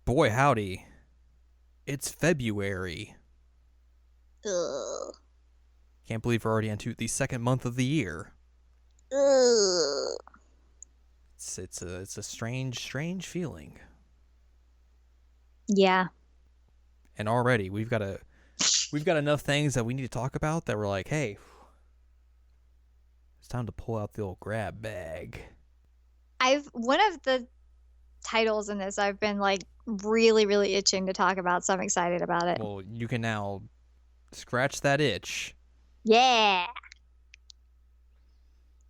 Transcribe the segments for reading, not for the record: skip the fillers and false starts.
Boy, howdy. It's February. Ugh. Can't believe we're already into the second month of the year. Ugh. It's a strange feeling. Yeah. And already we've got enough things that we need to talk about that we're like, hey, it's time to pull out the old grab bag. One of the titles in this I've been like really itching to talk about, so I'm excited about it. Well, you can now scratch that itch. Yeah.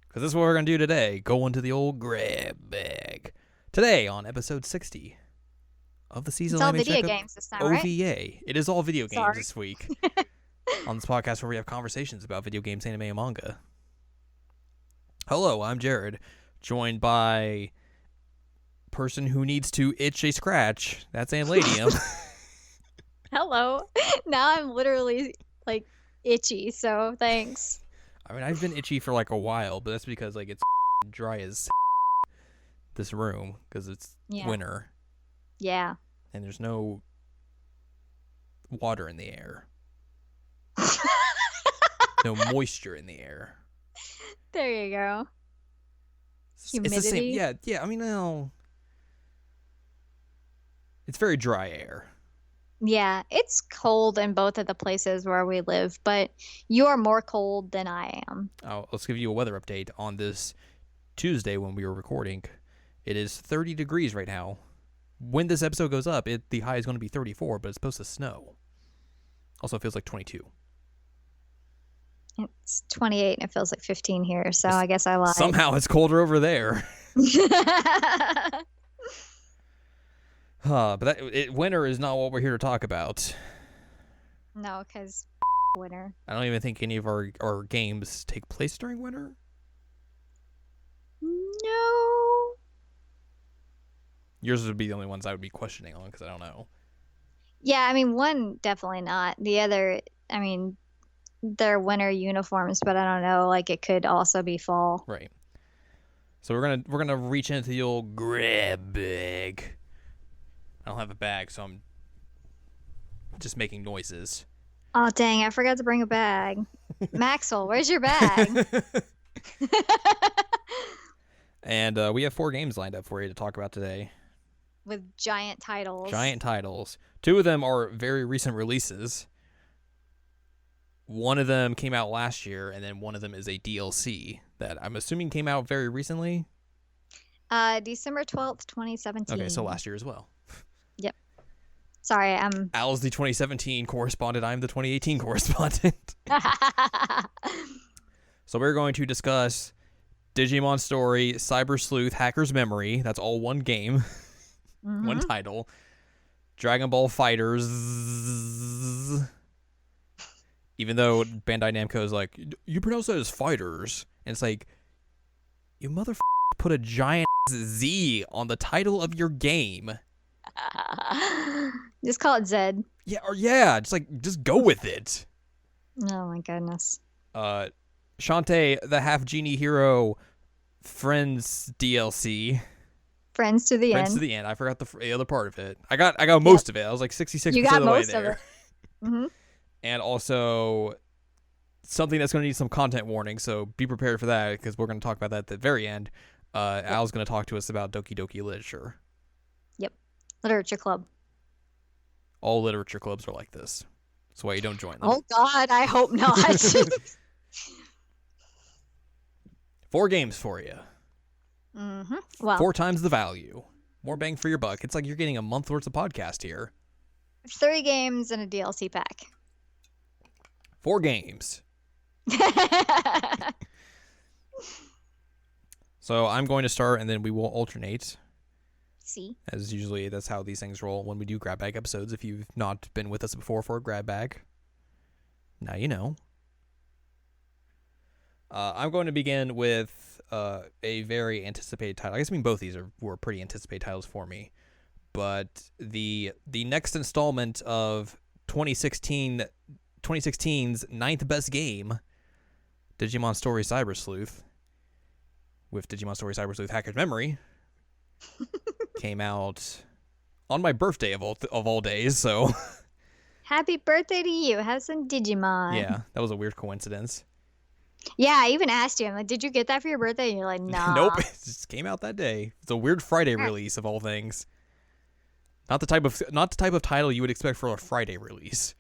Because this is what we're going to do today. Go into the old grab bag. Today on episode 60 of the season. It's all video games this time, OVA. right? It is all video games Sorry. this week. On this podcast where we have conversations about video games, anime, and manga. Hello, I'm Jared, joined by person who needs to itch a scratch. That's Anne Ladyem. Hello. Now I'm literally like itchy, so thanks. I mean, I've been itchy for like a while, but that's because like it's dry as this room because it's winter. Yeah. And there's no water in the air. No moisture in the air. There you go. Humidity. It's the same. Yeah. I mean, no. It's very dry air. Yeah, it's cold in both of the places where we live, but you are more cold than I am. Oh, let's give you a weather update on this Tuesday when we were recording. It is 30 degrees right now. When this episode goes up, the high is going to be 34, but it's supposed to snow. Also, it feels like 22. It's 28 and it feels like 15 here, so I guess I lied. Somehow it's colder over there. But winter is not what we're here to talk about. No, because winter. I don't even think any of our games take place during winter. No. Yours would be the only ones I would be questioning on because I don't know. Yeah, I mean, one, definitely not. The other, I mean, they're winter uniforms, but I don't know, like it could also be fall. Right. So we're gonna reach into the old grab bag. I don't have a bag, so I'm just making noises. Oh, dang, I forgot to bring a bag. Maxwell, where's your bag? And we have 4 games lined up for you to talk about today. With giant titles. Giant titles. 2 of them are very recent releases. One of them came out last year, and then one of them is a DLC that I'm assuming came out very recently. December 12th, 2017. Okay, so last year as well. Yep. Sorry, I'm... Al's the 2017 correspondent. I'm the 2018 correspondent. So we're going to discuss Digimon Story, Cyber Sleuth, Hacker's Memory. That's all one game. Mm-hmm. One title. Dragon Ball FighterZ. Even though Bandai Namco is like, you pronounce that as fighters. And it's like, you motherfucker put a giant Z on the title of your game. Just call it Zed. Yeah, just go with it. Oh my goodness. Shantae, the half genie hero, Friends DLC. Friends to the end. Friends to the end. I forgot the other part of it. I got most of it. I was like 66% of the way there. Mm-hmm. And also something that's going to need some content warning, so be prepared for that because we're going to talk about that at the very end. Al's going to talk to us about Doki Doki literature. Yep. Literature club. All literature clubs are like this. That's why you don't join them. Oh, God, I hope not. 4 games for you. Mm-hmm. Well, 4 times the value. More bang for your buck. It's like you're getting a month worth of podcast here. 3 games and a DLC pack. 4 games. So I'm going to start, and then we will alternate. See? As usually, that's how these things roll when we do grab bag episodes. If you've not been with us before for a grab bag, now you know. I'm going to begin with a very anticipated title. I guess both these were pretty anticipated titles for me. But the next installment of 2016's 9th best game, Digimon Story Cyber Sleuth, with Digimon Story Cyber Sleuth Hacker's Memory, came out on my birthday of all days. So Happy birthday to you. Have some Digimon. yeah, that was a weird coincidence. Yeah, I even asked you. I'm like, did you get that for your birthday? And you're like, Nope, nah. it just came out that day. It's a weird Friday release of all things. Not the type of title you would expect for a Friday release.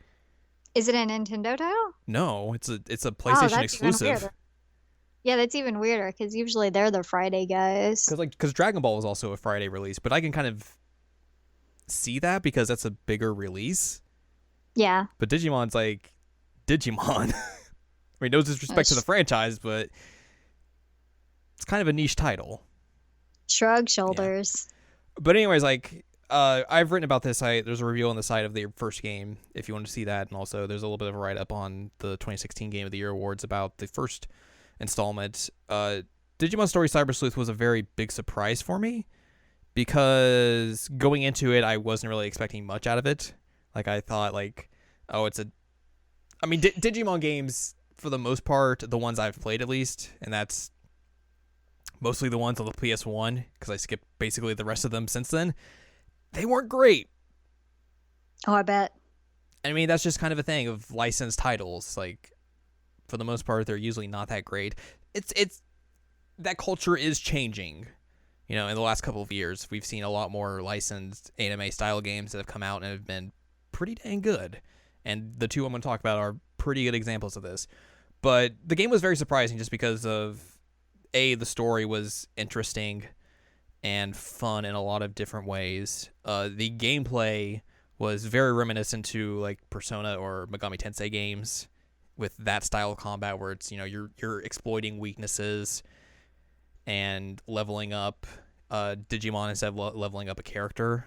Is it a Nintendo title? No, it's a Oh, PlayStation that's even exclusive. weirder. Yeah, that's even weirder because usually they're the Friday guys. Because Dragon Ball was also a Friday release, but I can kind of see that because that's a bigger release. Yeah. But Digimon's like Digimon. I mean, no disrespect to the franchise, but it's kind of a niche title. Shrug shoulders. Yeah. But anyways, like I've written about this. There's a review on the side of the first game if you want to see that, and also there's a little bit of a write up on the 2016 Game of the Year awards about the first installment. Digimon Story Cyber Sleuth was a very big surprise for me because going into it, I wasn't really expecting much out of it. Like I thought, like, oh, I mean, Digimon games for the most part, the ones I've played at least, and that's mostly the ones on the PS1 because I skipped basically the rest of them since then. They weren't great. Oh, I bet. I mean, that's just kind of a thing of licensed titles. Like, for the most part, they're usually not that great. It's that culture is changing. You know, in the last couple of years, we've seen a lot more licensed anime style games that have come out and have been pretty dang good. And the two I'm going to talk about are pretty good examples of this. But the game was very surprising just because of, A, the story was interesting and fun in a lot of different ways. The gameplay was very reminiscent to like Persona or Megami Tensei games with that style of combat where it's, you know, you're exploiting weaknesses and leveling up Digimon instead of leveling up a character.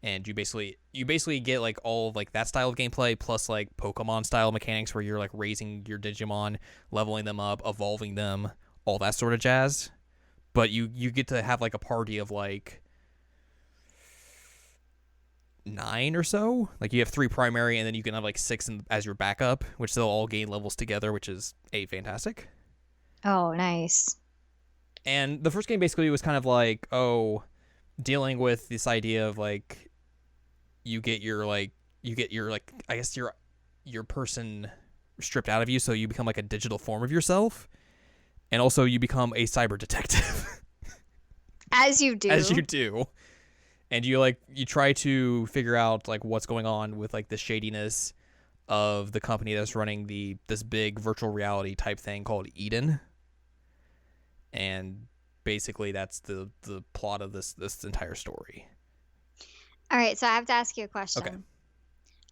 And you basically get like all of like that style of gameplay plus like Pokemon style mechanics where you're like raising your Digimon, leveling them up, evolving them, all that sort of jazz. But you get to have like a party of like 9 or so. Like you have 3 primary and then you can have like 6 as your backup, which they'll all gain levels together, which is fantastic. Oh, nice. And the first game basically was kind of like, dealing with this idea of like you get your I guess your person stripped out of you, so you become like a digital form of yourself. And also you become a cyber detective. As you do. As you do. And you try to figure out like what's going on with like the shadiness of the company that's running this big virtual reality type thing called Eden. And basically that's the plot of this entire story. All right, so I have to ask you a question. Okay.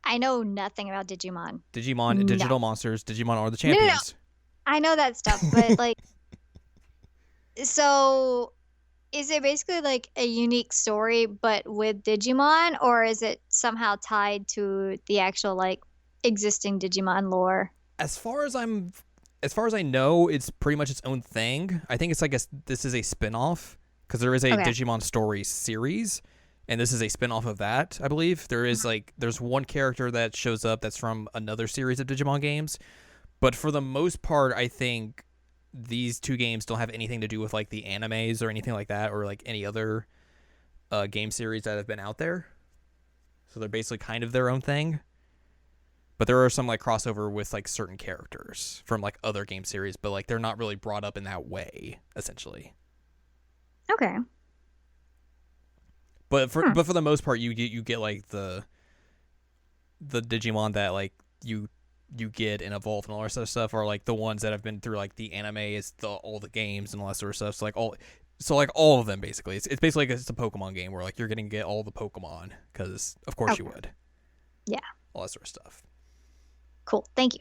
I know nothing about Digimon. Digimon, digital monsters, Digimon are the champions. No. I know that stuff, but like, so is it basically like a unique story but with Digimon, or is it somehow tied to the actual like existing Digimon lore? As far as I know, it's pretty much its own thing. I think it's like this is a spin-off because there is a Digimon Story series, and this is a spin-off of that, I believe. There's one character that shows up that's from another series of Digimon games. But for the most part, I think these two games don't have anything to do with like the animes or anything like that, or like any other game series that have been out there. So they're basically kind of their own thing. But there are some like crossover with like certain characters from like other game series, but like they're not really brought up in that way, essentially. Okay. But for the most part, you get like the Digimon that like you get and evolve and all that sort of stuff are like the ones that have been through like the anime, all the games and all that sort of stuff. So all of them basically. It's basically like it's a Pokemon game where like you're gonna get all the Pokemon because of course you would. Yeah. All that sort of stuff. Cool. Thank you.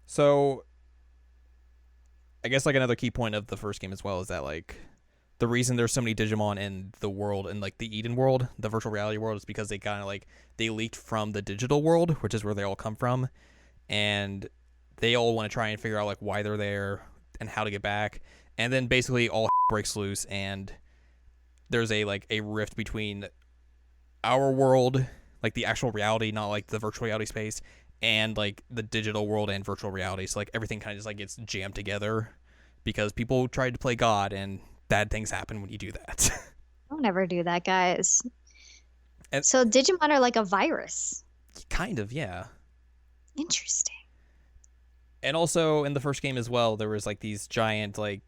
So I guess like another key point of the first game as well is that like the reason there's so many Digimon in the world, in like the Eden world, the virtual reality world, is because they kind of like they leaked from the digital world, which is where they all come from. And they all want to try and figure out like why they're there and how to get back. And then basically all breaks loose and there's a rift between our world, like the actual reality, not like the virtual reality space, and like the digital world and virtual reality. So like everything kind of just like gets jammed together because people tried to play God and bad things happen when you do that. Don't ever do that, guys. And So Digimon are like a virus. kind of, yeah. Interesting. And also in the first game as well, there was like these giant like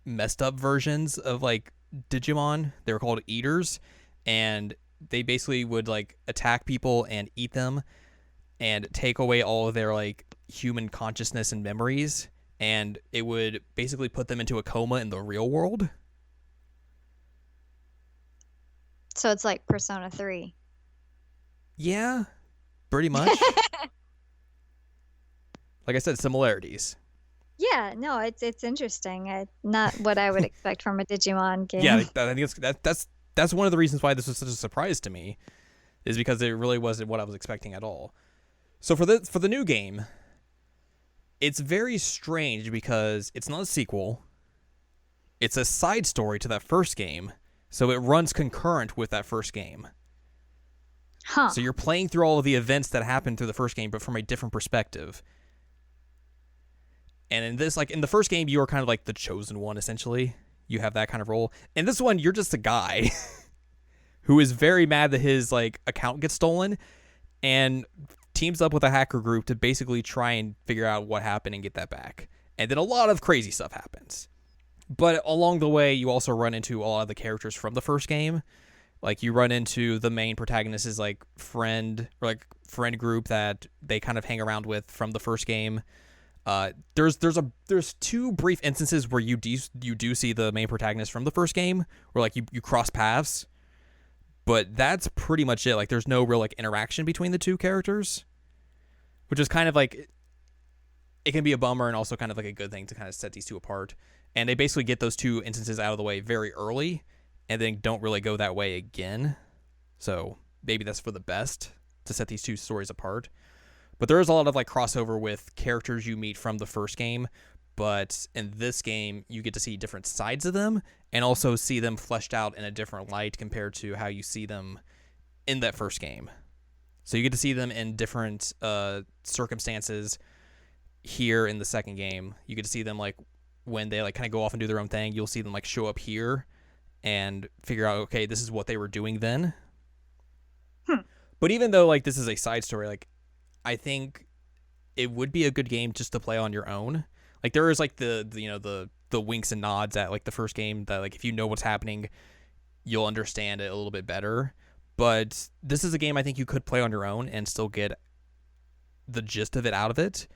messed up versions of like Digimon. They were called eaters, and they basically would like attack people and eat them and take away all of their like human consciousness and memories, and it would basically put them into a coma in the real world. So it's like Persona 3. Yeah, pretty much. Like I said, similarities. Yeah, no, it's interesting. Not what I would expect from a Digimon game. Yeah, I think that's one of the reasons why this was such a surprise to me, is because it really wasn't what I was expecting at all. So for the new game, it's very strange because it's not a sequel. It's a side story to that first game, so it runs concurrent with that first game. Huh. So you're playing through all of the events that happened through the first game, but from a different perspective. And in this, like in the first game, you are kind of like the chosen one, essentially. You have that kind of role. In this one, you're just a guy who is very mad that his like account gets stolen, and teams up with a hacker group to basically try and figure out what happened and get that back. And then a lot of crazy stuff happens. But along the way, you also run into a lot of the characters from the first game. Like you run into the main protagonist's like friend or like friend group that they kind of hang around with from the first game. There's two brief instances where you do see the main protagonist from the first game, where like you cross paths, but that's pretty much it. Like there's no real like interaction between the two characters, which is kind of like, it can be a bummer and also kind of like a good thing to kind of set these two apart. And they basically get those two instances out of the way very early, and then don't really go that way again. So maybe that's for the best to set these two stories apart. But there is a lot of like crossover with characters you meet from the first game, but in this game you get to see different sides of them and also see them fleshed out in a different light compared to how you see them in that first game. So you get to see them in different circumstances here in the second game. You get to see them like when they like kind of go off and do their own thing. You'll see them like show up here and figure out, okay, this is what they were doing then. But even though like this is a side story, like I think it would be a good game just to play on your own. Like there is like the winks and nods at like the first game that like if you know what's happening, you'll understand it a little bit better. But this is a game I think you could play on your own and still get the gist of it out of it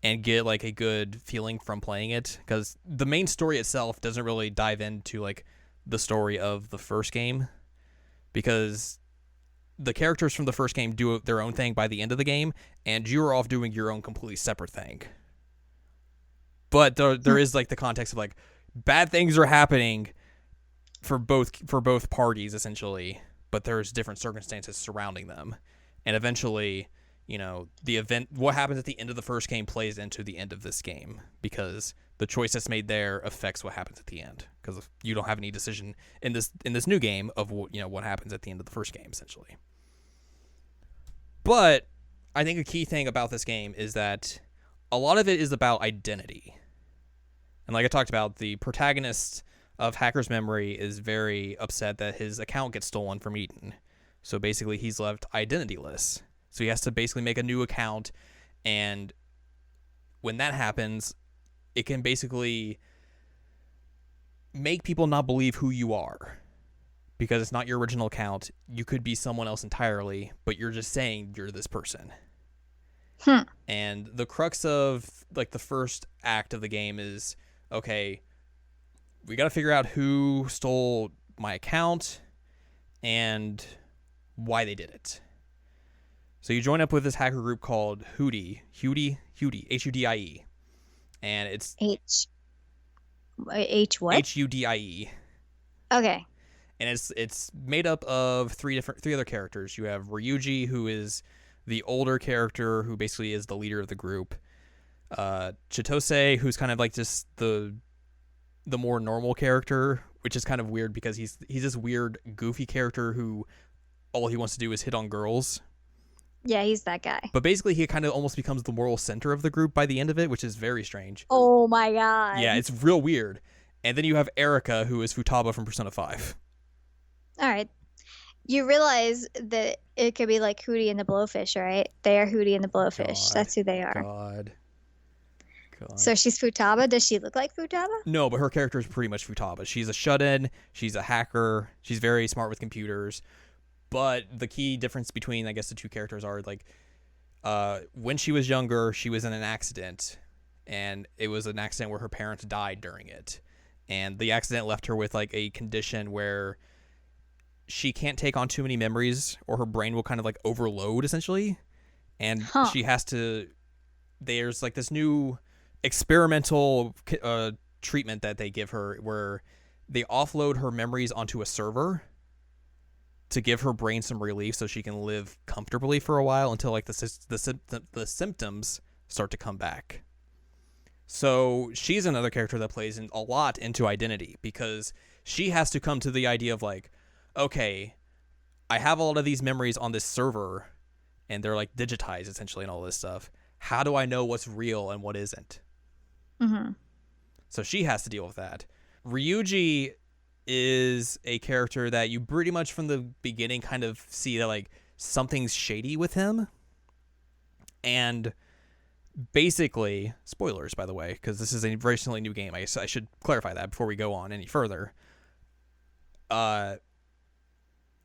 and get like a good feeling from playing it, because the main story itself doesn't really dive into like the story of the first game, because the characters from the first game do their own thing by the end of the game, and you're off doing your own completely separate thing. But there is like the context of like bad things are happening for both parties essentially, but there's different circumstances surrounding them, and eventually, you know, the event, what happens at the end of the first game plays into the end of this game, because the choice that's made there affects what happens at the end, because you don't have any decision in this new game of what happens at the end of the first game essentially. But I think a key thing about this game is that a lot of it is about identity. And like I talked about, the protagonist of Hacker's Memory is very upset that his account gets stolen from Eden. So basically he's left identityless. So he has to basically make a new account, and when that happens, it can basically make people not believe who you are, because it's not your original account. You could be someone else entirely, but you're just saying you're this person. And the crux of like the first act of the game is, okay, we got to figure out who stole my account and why they did it. So you join up with this hacker group called Hudie, Hudie, and it's H what? Hudie. Okay. And it's made up of three other characters. You have Ryuji, who is the older character who basically is the leader of the group. Chitose, who's kind of like just the more normal character, which is kind of weird because he's this weird goofy character who all he wants to do is hit on girls. Yeah, he's that guy. But basically he kind of almost becomes the moral center of the group by the end of it, which is very strange. Oh my god. Yeah, it's real weird. And then you have Erica, who is Futaba from Persona 5. All right. You realize that it could be like Hootie and the Blowfish, right? They are Hootie and the Blowfish. God, That's who they are. God, God. So she's Futaba. Does she look like Futaba? No, but her character is pretty much Futaba. She's a shut-in. She's a hacker. She's very smart with computers. But the key difference between, I guess, the two characters are like, when she was younger, she was in an accident, and it was an accident where her parents died during it, and the accident left her with like a condition where she can't take on too many memories, or her brain will kind of like overload essentially, and she has to. There's like this new experimental treatment that they give her where they offload her memories onto a server to give her brain some relief so she can live comfortably for a while until like the symptoms start to come back. So she's another character that plays a lot into identity because she has to come to the idea of like, okay, I have all of these memories on this server and they're like digitized essentially and all this stuff. How do I know what's real and what isn't? Mm-hmm. So she has to deal with that. Ryuji is a character that you pretty much from the beginning kind of see that like something's shady with him. And basically, spoilers by the way, because this is a recently new game. I should clarify that before we go on any further.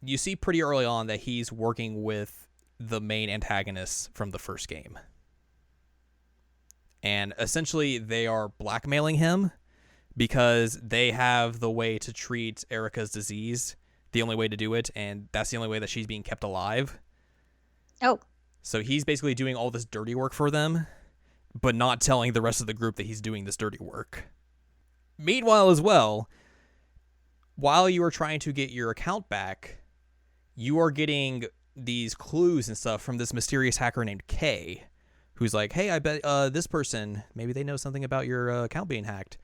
You see pretty early on that he's working with the main antagonists from the first game. And essentially, they are blackmailing him because they have the way to treat Erica's disease, the only way to do it, and that's the only way that she's being kept alive. Oh. So he's basically doing all this dirty work for them, but not telling the rest of the group that he's doing this dirty work. Meanwhile, as well, while you are trying to get your account back, you are getting these clues and stuff from this mysterious hacker named Kay, who's like, hey, I bet this person, maybe they know something about your account being hacked.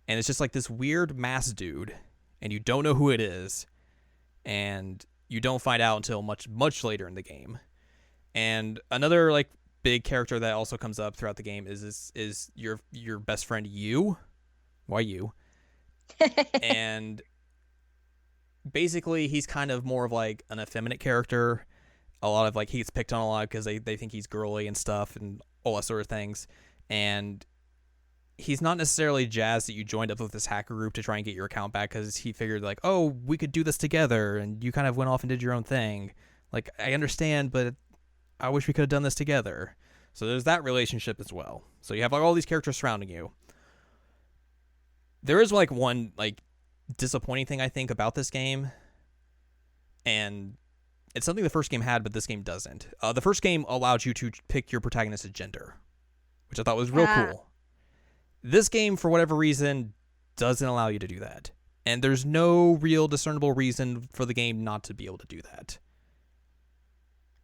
And it's just like this weird masked dude, and you don't know who it is, and you don't find out until much, much later in the game. And another like big character that also comes up throughout the game is your best friend Yu. Why you? And basically he's kind of more of like an effeminate character. A lot of like he gets picked on a lot because they think he's girly and stuff and all that sort of things. And he's not necessarily jazzed that you joined up with this hacker group to try and get your account back because he figured like, oh, we could do this together, and you kind of went off and did your own thing. Like, I understand, but I wish we could have done this together. So there's that relationship as well. So you have like all these characters surrounding you. There is like one like disappointing thing I think about this game, and it's something the first game had, but this game doesn't. The first game allowed you to pick your protagonist's gender, which I thought was real cool. This game, for whatever reason, doesn't allow you to do that. And there's no real discernible reason for the game not to be able to do that.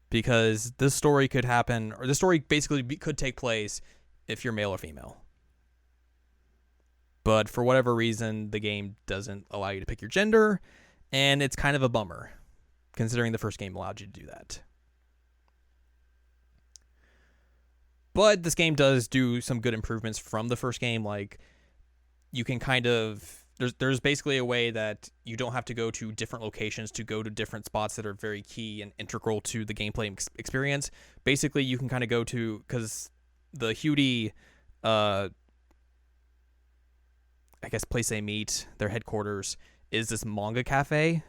Because this story could happen, or this story basically could take place if you're male or female. But for whatever reason, the game doesn't allow you to pick your gender, and it's kind of a bummer, considering the first game allowed you to do that. But this game does do some good improvements from the first game. Like, you can kind of... There's basically a way that you don't have to go to different locations to go to different spots that are very key and integral to the gameplay experience. Basically, you can kind of go to... Because the Hudi... I guess place they meet, their headquarters, is this manga cafe.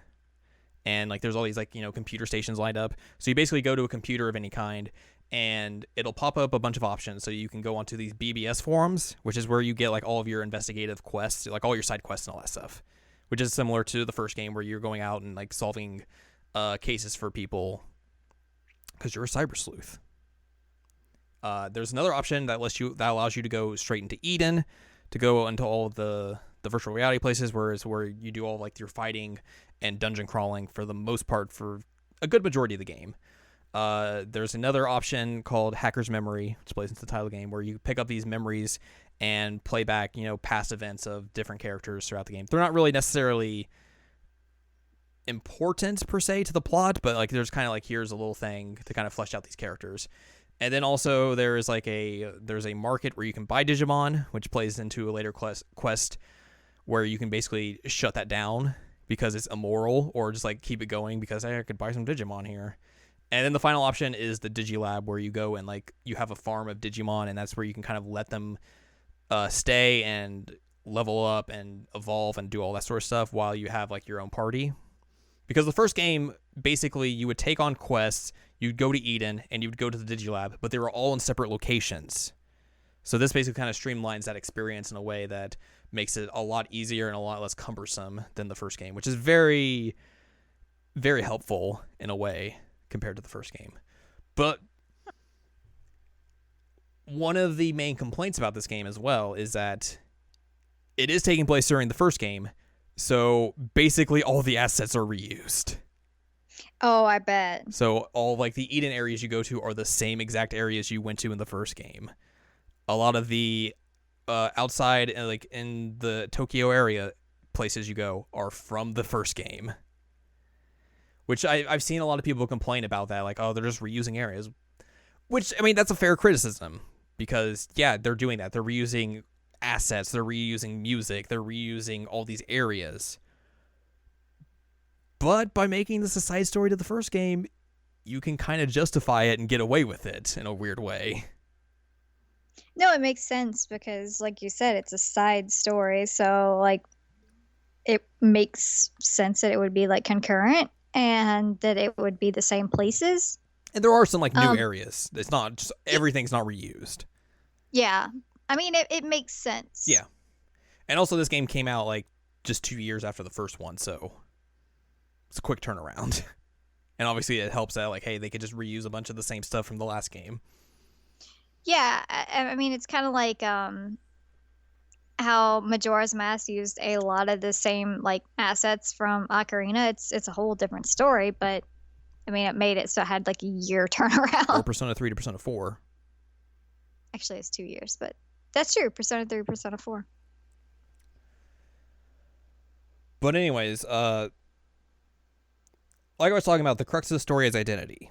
And, like, there's all these, like, you know, computer stations lined up. So you basically go to a computer of any kind, and it'll pop up a bunch of options. So you can go onto these BBS forums, which is where you get like all of your investigative quests, like all your side quests and all that stuff, which is similar to the first game where you're going out and like solving cases for people because you're a cyber sleuth. There's another option that allows you to go straight into Eden, to go into all of the virtual reality places, where you do all like your fighting and dungeon crawling for the most part for a good majority of the game. There's another option called Hacker's Memory, which plays into the title of the game, where you pick up these memories and play back, you know, past events of different characters throughout the game. They're not really necessarily important per se to the plot, but like there's kind of like, here's a little thing to kind of flesh out these characters. And then also there's a market where you can buy Digimon, which plays into a later quest where you can basically shut that down because it's immoral, or just like keep it going because hey, I could buy some Digimon here. And then the final option is the Digilab, where you go and like you have a farm of Digimon, and that's where you can kind of let them stay and level up and evolve and do all that sort of stuff while you have like your own party. Because the first game, basically, you would take on quests, you'd go to Eden, and you'd go to the Digilab, but they were all in separate locations. So this basically kind of streamlines that experience in a way that makes it a lot easier and a lot less cumbersome than the first game, which is very, very helpful in a way compared to the first game. But one of the main complaints about this game as well is that it is taking place during the first game, so basically all the assets are reused. Oh, I bet. So all like the Eden areas you go to are the same exact areas you went to in the first game. A lot of the outside, like in the Tokyo area, places you go are from the first game. Which I've seen a lot of people complain about that, like, oh, they're just reusing areas. Which, I mean, that's a fair criticism. Because, yeah, they're doing that. They're reusing assets, they're reusing music, they're reusing all these areas. But by making this a side story to the first game, you can kind of justify it and get away with it in a weird way. No, it makes sense because, like you said, it's a side story. So, like, it makes sense that it would be, like, concurrent and that it would be the same places. And there are some, like, new areas. It's not just, everything's not reused. Yeah. I mean, it makes sense. Yeah. And also, this game came out, like, just 2 years after the first one, so it's a quick turnaround. And obviously, it helps that, like, hey, they could just reuse a bunch of the same stuff from the last game. Yeah. I mean, it's kind of like how Majora's Mask used a lot of the same, like, assets from Ocarina. It's a whole different story, but, I mean, it made it so it had, like, a year turnaround. Or Persona 3 to Persona 4. Actually, it's 2 years, but that's true. Persona 3, Persona 4. But anyways, like I was talking about, the crux of the story is identity.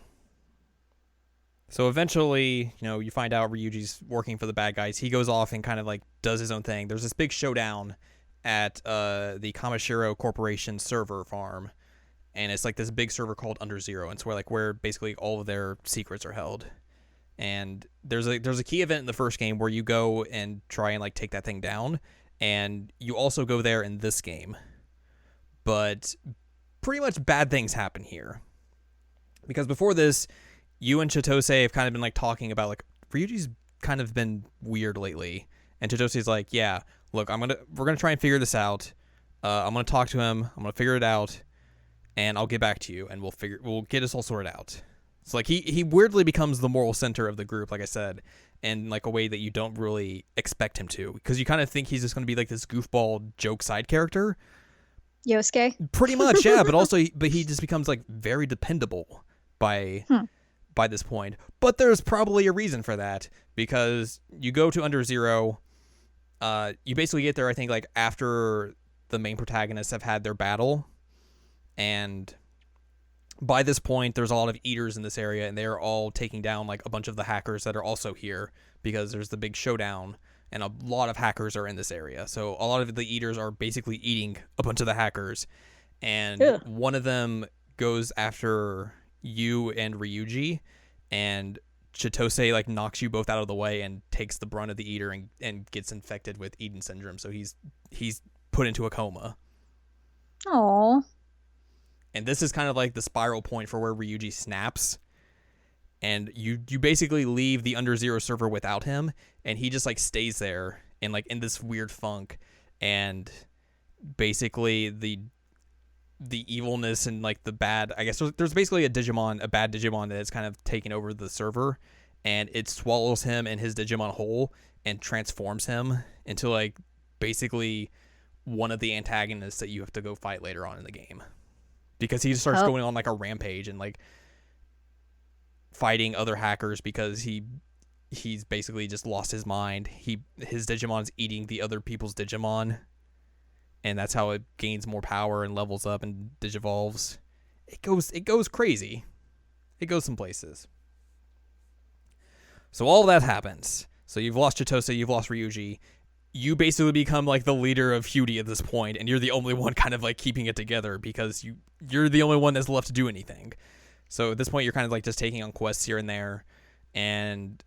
So eventually, you know, you find out Ryuji's working for the bad guys. He goes off and kind of like does his own thing. There's this big showdown at the Kamashiro Corporation server farm. And it's like this big server called Under Zero. And it's where basically all of their secrets are held. And there's a key event in the first game where you go and try and like take that thing down. And you also go there in this game. But pretty much bad things happen here. Because before this, you and Chitose have kind of been like talking about like Ryuji's kind of been weird lately. And Chitose's like, yeah, look, we're gonna try and figure this out. I'm gonna talk to him, I'm gonna figure it out, and I'll get back to you and we'll get us all sorted out. So like he weirdly becomes the moral center of the group, like I said, in like a way that you don't really expect him to. Because you kind of think he's just gonna be like this goofball joke side character. Yosuke? Pretty much, yeah, but he just becomes like very dependable by this point. But there's probably a reason for that, because you go to Under Zero, you basically get there, I think, like after the main protagonists have had their battle, and by this point there's a lot of eaters in this area, and they're all taking down like a bunch of the hackers that are also here, because there's the big showdown and a lot of hackers are in this area. So a lot of the eaters are basically eating a bunch of the hackers, and one of them goes after you and Ryuji, and Chitose like knocks you both out of the way and takes the brunt of the eater and gets infected with Eden syndrome, so he's put into a coma. Aww. And this is kind of like the spiral point for where Ryuji snaps, and you basically leave the Under Zero server without him, and he just like stays there and like in this weird funk, and basically the evilness and like the bad, I guess there's basically a bad Digimon that has kind of taken over the server, and it swallows him and his Digimon whole and transforms him into like basically one of the antagonists that you have to go fight later on in the game, because he just starts going on like a rampage and like fighting other hackers because he's basically just lost his mind. His Digimon's eating the other people's Digimon, and that's how it gains more power and levels up and digivolves. It goes crazy. It goes some places. So all that happens. So you've lost Chitose, you've lost Ryuji. you basically become like the leader of Hudie at this point, and you're the only one kind of like keeping it together because you're the only one that's left to do anything. So at this point, you're kind of like just taking on quests here and there, and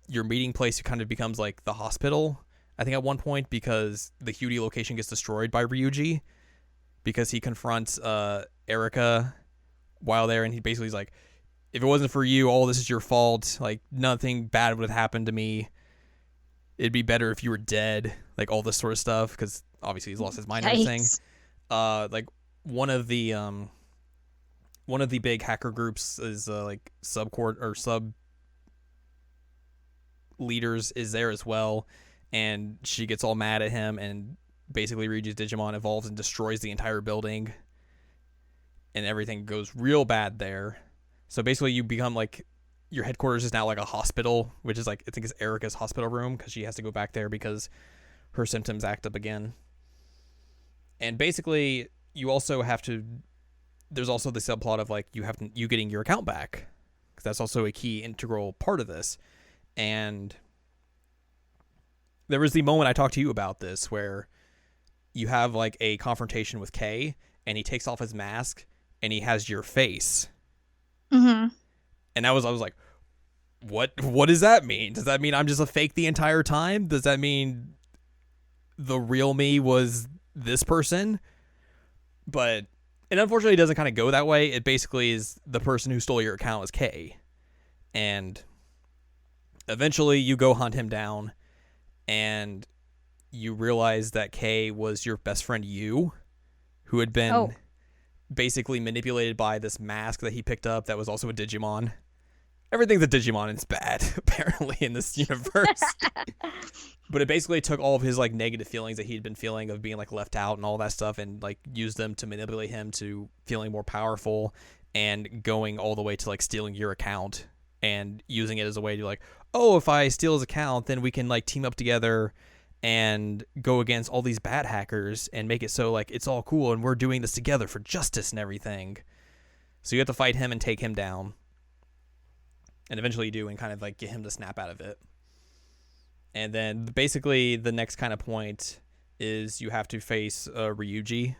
your meeting place kind of becomes like the hospital. I think at one point, because the Hudie location gets destroyed by Ryuji, because he confronts Erica while there, and he basically is like, if it wasn't for you, all this is your fault. Like, nothing bad would have happened to me. It'd be better if you were dead. Like, all this sort of stuff, because obviously he's lost his mind and everything. Like, one of the big hacker groups is like sub leaders is there as well, and she gets all mad at him, and basically Ryuji's Digimon evolves and destroys the entire building, and everything goes real bad there. So basically you become like, your headquarters is now like a hospital, which is like, I think it's Erica's hospital room, because she has to go back there because her symptoms act up again. And basically you also have to, there's also the subplot of like, you getting your account back, because that's also a key integral part of this. And there was the moment I talked to you about this where you have like a confrontation with Kay, and he takes off his mask and he has your face. Mm-hmm. And I was like, what does that mean? Does that mean I'm just a fake the entire time? Does that mean the real me was this person? But it unfortunately doesn't kind of go that way. It basically is the person who stole your account is Kay. And eventually you go hunt him down, and you realize that Kay was your best friend, who had been basically manipulated by this mask that he picked up that was also a Digimon. Everything's a Digimon, and it's bad, apparently, in this universe. But it basically took all of his like negative feelings that he'd been feeling of being like left out and all that stuff, and like used them to manipulate him to feeling more powerful, and going all the way to like stealing your account and using it as a way to like, oh, if I steal his account, then we can like team up together and go against all these bad hackers and make it so like it's all cool and we're doing this together for justice and everything. So you have to fight him and take him down. And eventually you do, and kind of like get him to snap out of it. And then basically the next kind of point is you have to face Ryuji.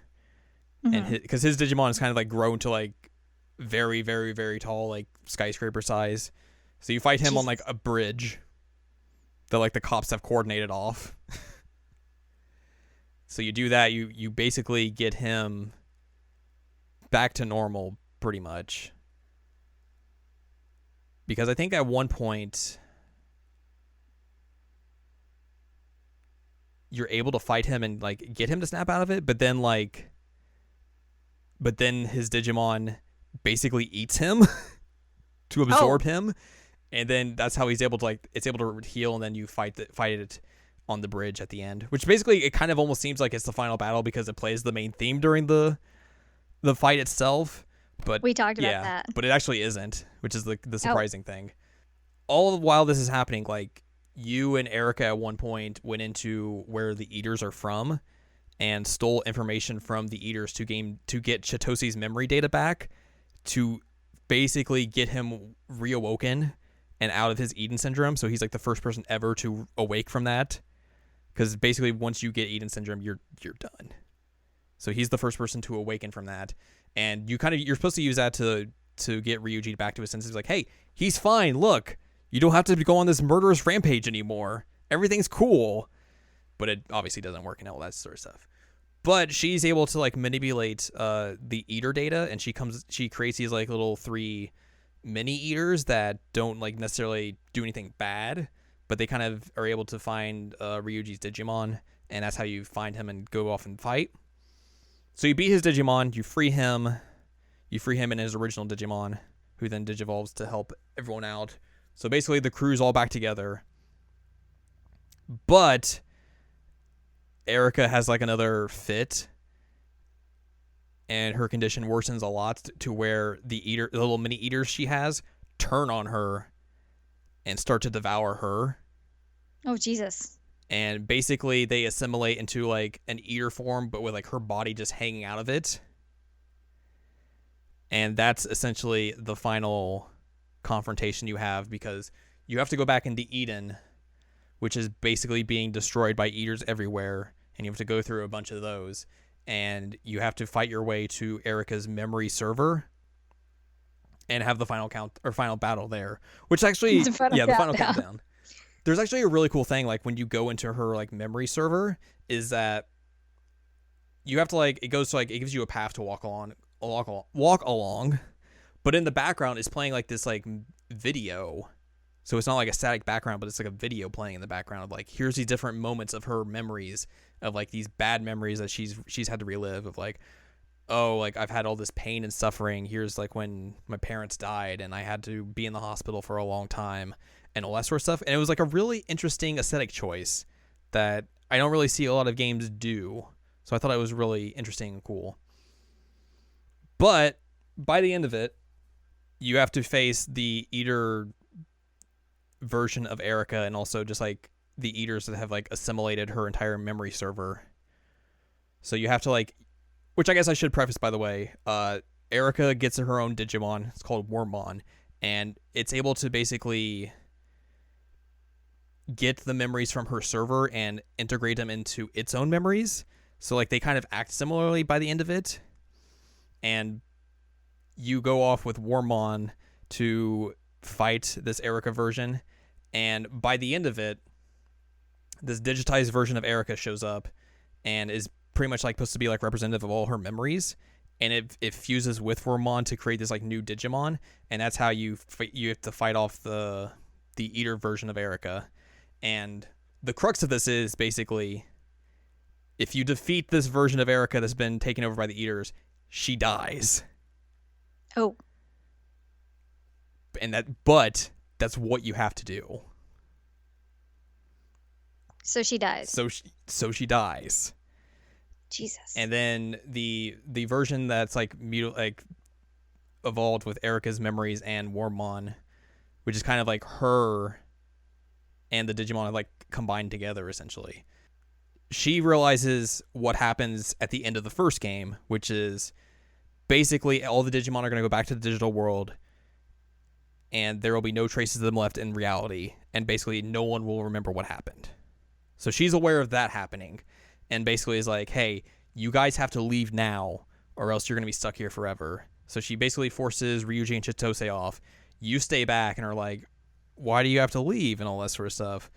Mm-hmm. And because his Digimon is kind of like grown to like very, very, very tall, like skyscraper size. So you fight him on like a bridge that like the cops have coordinated off. So you do that, you basically get him back to normal pretty much. Because I think at one point you're able to fight him and like get him to snap out of it, but then his Digimon basically eats him to absorb him. And then that's how he's able to like, it's able to heal, and then you fight it on the bridge at the end, which basically it kind of almost seems like it's the final battle because it plays the main theme during the fight itself. But we talked about that. But it actually isn't, which is the surprising thing. All the while this is happening, like you and Erica at one point went into where the Eaters are from and stole information from the Eaters to get Chitosi's memory data back to basically get him reawoken and out of his Eden syndrome. So he's like the first person ever to awake from that. Because basically once you get Eden syndrome, you're done. So he's the first person to awaken from that. And you're supposed to use that to get Ryuji back to his senses. Like, hey, he's fine. Look, you don't have to go on this murderous rampage anymore. Everything's cool. But it obviously doesn't work and all that sort of stuff. But she's able to like manipulate the Eater data, and she creates these like little 3 mini Eaters that don't like necessarily do anything bad, but they kind of are able to find Ryuji's Digimon, and that's how you find him and go off and fight. So you beat his Digimon, you free him in his original Digimon, who then digivolves to help everyone out. So basically the crew's all back together. But Erica has like another fit, and her condition worsens a lot to where the little mini Eaters she has turn on her and start to devour her. Oh, Jesus. And basically they assimilate into like an Eater form, but with like her body just hanging out of it. And that's essentially the final confrontation you have, because you have to go back into Eden which is basically being destroyed by eaters everywhere, and you have to go through a bunch of those, and you have to fight your way to Erica's memory server and have the final battle there, which actually, the final countdown. There's actually a really cool thing, like when you go into her like memory server, is that you have to like, it gives you a path to walk along, but in the background is playing like this like video. So it's not like a static background, but it's like a video playing in the background of like, here's these different moments of her memories, of like these bad memories that she's had to relive, of like, oh, like I've had all this pain and suffering. Here's like when my parents died and I had to be in the hospital for a long time and all that sort of stuff. And it was like a really interesting aesthetic choice that I don't really see a lot of games do. So I thought it was really interesting and cool. But by the end of it, you have to face the eater version of Erica, and also just like the eaters that have like assimilated her entire memory server. So you have to like, which I guess I should preface, by the way, Erica gets her own Digimon. It's called Wormmon, and it's able to basically get the memories from her server and integrate them into its own memories. So like they kind of act similarly by the end of it. And you go off with Wormmon to fight this Erica version. And by the end of it, this digitized version of Erica shows up and is pretty much like supposed to be like representative of all her memories. And it fuses with Wormmon to create this like new Digimon. And that's how you have to fight off the eater version of Erica. And the crux of this is basically, if you defeat this version of Erica that's been taken over by the eaters, she dies. Oh. But that's what you have to do. So she dies. So she dies. Jesus. And then the version that's like evolved with Erica's memories and Wormmon, which is kind of like her and the Digimon are like combined together essentially. She realizes what happens at the end of the first game, which is basically all the Digimon are going to go back to the digital world, and there will be no traces of them left in reality, and basically no one will remember what happened. So she's aware of that happening, and basically is like, hey, you guys have to leave now, or else you're going to be stuck here forever. So she basically forces Ryuji and Chitose off. You stay back and are like, why do you have to leave, and all that sort of stuff.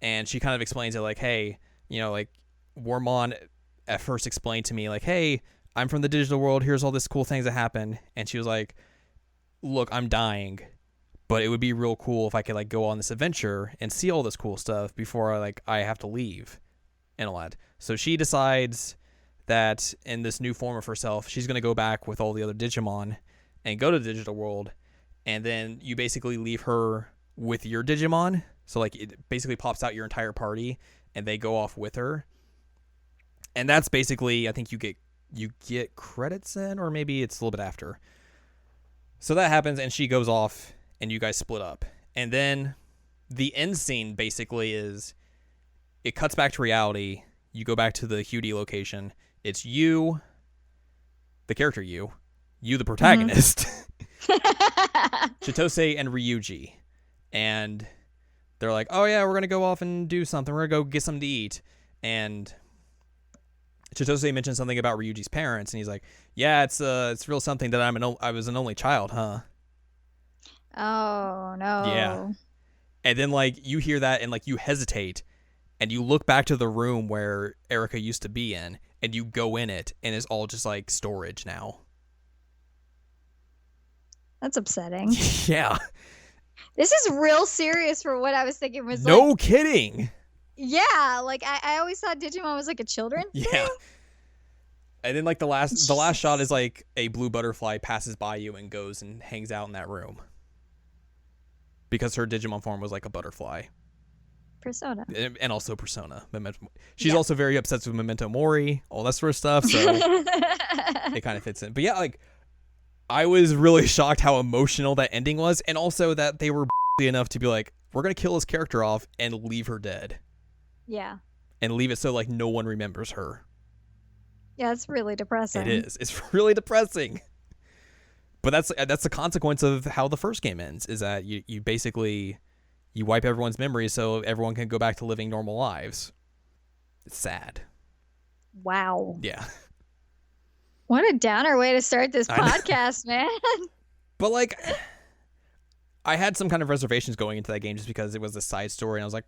And she kind of explains it like, hey, you know, like Wormmon at first explained to me like, hey, I'm from the digital world, here's all this cool things that happen. And she was like, look, I'm dying, but it would be real cool if I could like go on this adventure and see all this cool stuff before I have to leave and all that. So she decides that in this new form of herself, she's going to go back with all the other Digimon and go to the digital world. And then you basically leave her with your Digimon. So like it basically pops out your entire party and they go off with her. And that's basically, I think you get credits in, or maybe it's a little bit after. So that happens and she goes off and you guys split up. And then the end scene basically is, it cuts back to reality. You go back to the Hudi location. It's you, the character you the protagonist, Chitose and Ryuji. And they're like, oh yeah, we're going to go off and do something. We're going to go get something to eat. And Chitose mentioned something about Ryuji's parents. And he's like, yeah, it's real something that I was an only child, huh? Oh, no. Yeah. And then like you hear that and like you hesitate and you look back to the room where Erica used to be in and you go in it and it's all just like storage now. That's upsetting. Yeah. This is real serious for what I was thinking was no kidding. Yeah, like I always thought Digimon was like a children thing. Yeah. And then like the last shot is like a blue butterfly passes by you and goes and hangs out in that room. Because her Digimon form was like a butterfly. Persona. And also Persona. She's also very obsessed with Memento Mori, all that sort of stuff, so it kind of fits in. But yeah, like I was really shocked how emotional that ending was, and also that they were enough to be like, we're going to kill this character off and leave her dead. Yeah. And leave it so like no one remembers her. Yeah, it's really depressing. It is. It's really depressing. But that's the consequence of how the first game ends, is that you basically You wipe everyone's memories so everyone can go back to living normal lives. It's sad. Wow. Yeah. What a downer way to start this podcast, man. But like, I had some kind of reservations going into that game just because it was a side story, and I was like,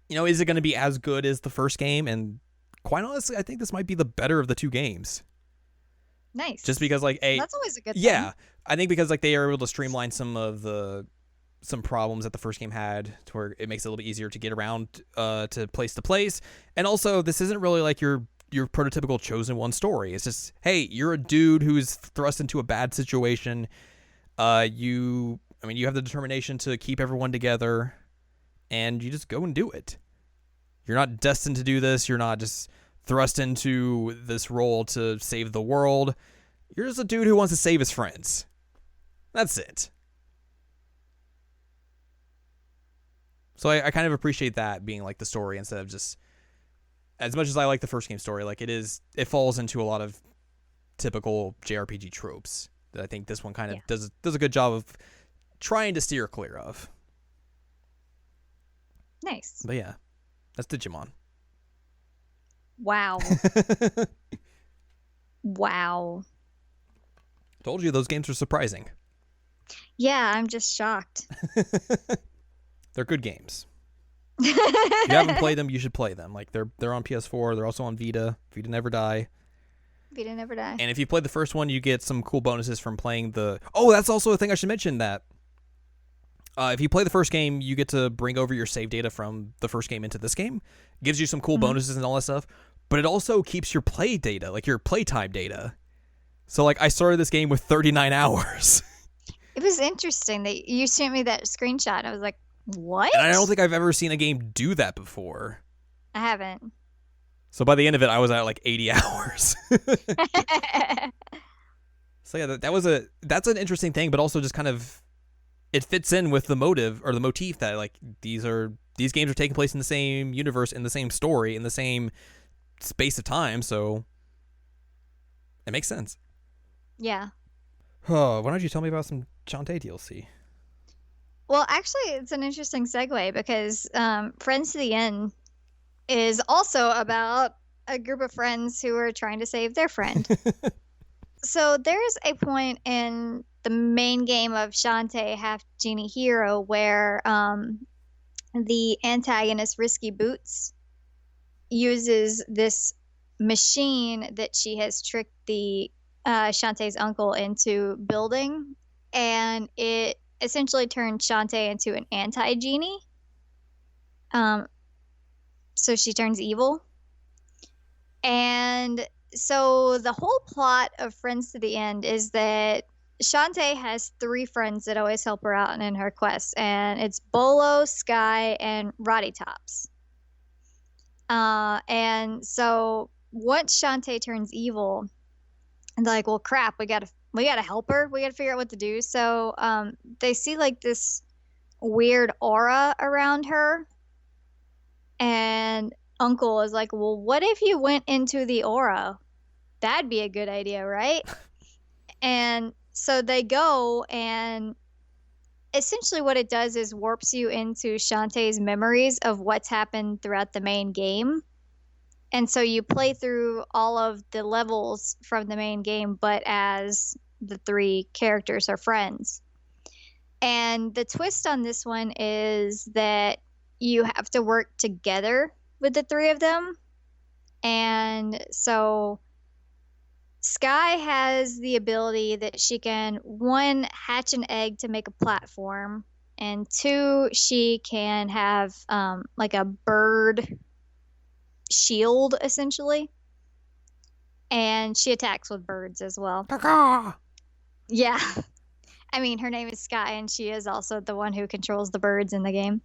is it going to be as good as the first game? And quite honestly, I think this might be the better of the two games. Nice. Just because that's always a good thing. Yeah, I think because they are able to streamline some problems that the first game had, to where it makes it a little bit easier to get around to place, and also this isn't really like your prototypical chosen one story. It's just, hey, you're a dude who's thrust into a bad situation. You have the determination to keep everyone together, and you just go and do it. You're not destined to do this. You're not just thrust into this role to save the world. You're just a dude who wants to save his friends. That's it. So I kind of appreciate that being like the story, instead of just, as much as I like the first game story, like it falls into a lot of typical JRPG tropes that I think this one kind of does a good job of trying to steer clear of. Nice. But yeah, that's Digimon. Wow. Wow. Told you those games are surprising. Yeah, I'm just shocked. They're good games. If you haven't played them, you should play them. Like, they're on PS4. They're also on Vita. Vita Never Die. Vita Never Die. And if you play the first one, you get some cool bonuses from playing the... Oh, that's also a thing I should mention, that if you play the first game, you get to bring over your save data from the first game into this game. It gives you some cool bonuses and all that stuff. But it also keeps your play data, like your playtime data. So, like, I started this game with 39 hours. It was interesting that you sent me that screenshot. I was like, what? And I don't think I've ever seen a game do that before. I haven't. So by the end of it, I was at like 80 hours. So yeah, that's an interesting thing, but also just kind of, it fits in with the motive or the motif that like these games are taking place in the same universe, in the same story, in the same space of time, so it makes sense. Yeah. Oh, why don't you tell me about some Shantae DLC? Well, actually, it's an interesting segue because Friends to the End is also about a group of friends who are trying to save their friend. So there's a point in the main game of Shantae Half Genie Hero where the antagonist Risky Boots uses this machine that she has tricked the Shantae's uncle into building, and it essentially turned Shantae into an anti-genie. So she turns evil. And so the whole plot of Friends to the End is that Shantae has 3 friends that always help her out in her quests, and it's Bolo, Sky, and Roddy Tops. And so once Shantae turns evil, and they're like, well, crap, we gotta help her. We gotta figure out what to do. So they see like this weird aura around her, and Uncle is like, well, what if you went into the aura? That'd be a good idea, right? And so they go, and essentially what it does is warps you into Shantae's memories of what's happened throughout the main game. And so you play through all of the levels from the main game, but as the 3 characters are friends. And the twist on this one is that you have to work together with the 3 of them. And so Sky has the ability that she can, 1, hatch an egg to make a platform, and 2, she can have like a bird shield, essentially. And she attacks with birds as well. Caw-caw! Yeah. I mean, her name is Sky, and she is also the one who controls the birds in the game.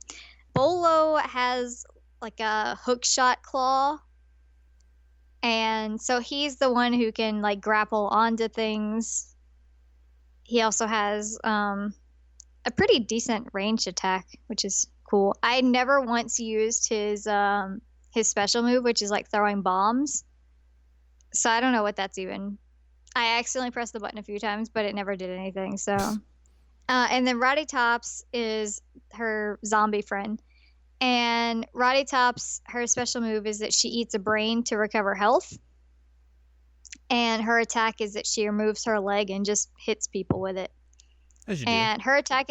Bolo has like a hook shot claw, and so he's the one who can like grapple onto things. He also has a pretty decent ranged attack, which is cool. I never once used his special move, which is like throwing bombs. So I don't know what that's even. I accidentally pressed the button a few times, but it never did anything. So, and then Roddy Tops is her zombie friend. And Roddy Tops, her special move is that she eats a brain to recover health. And her attack is that she removes her leg and just hits people with it. As you And do. her attack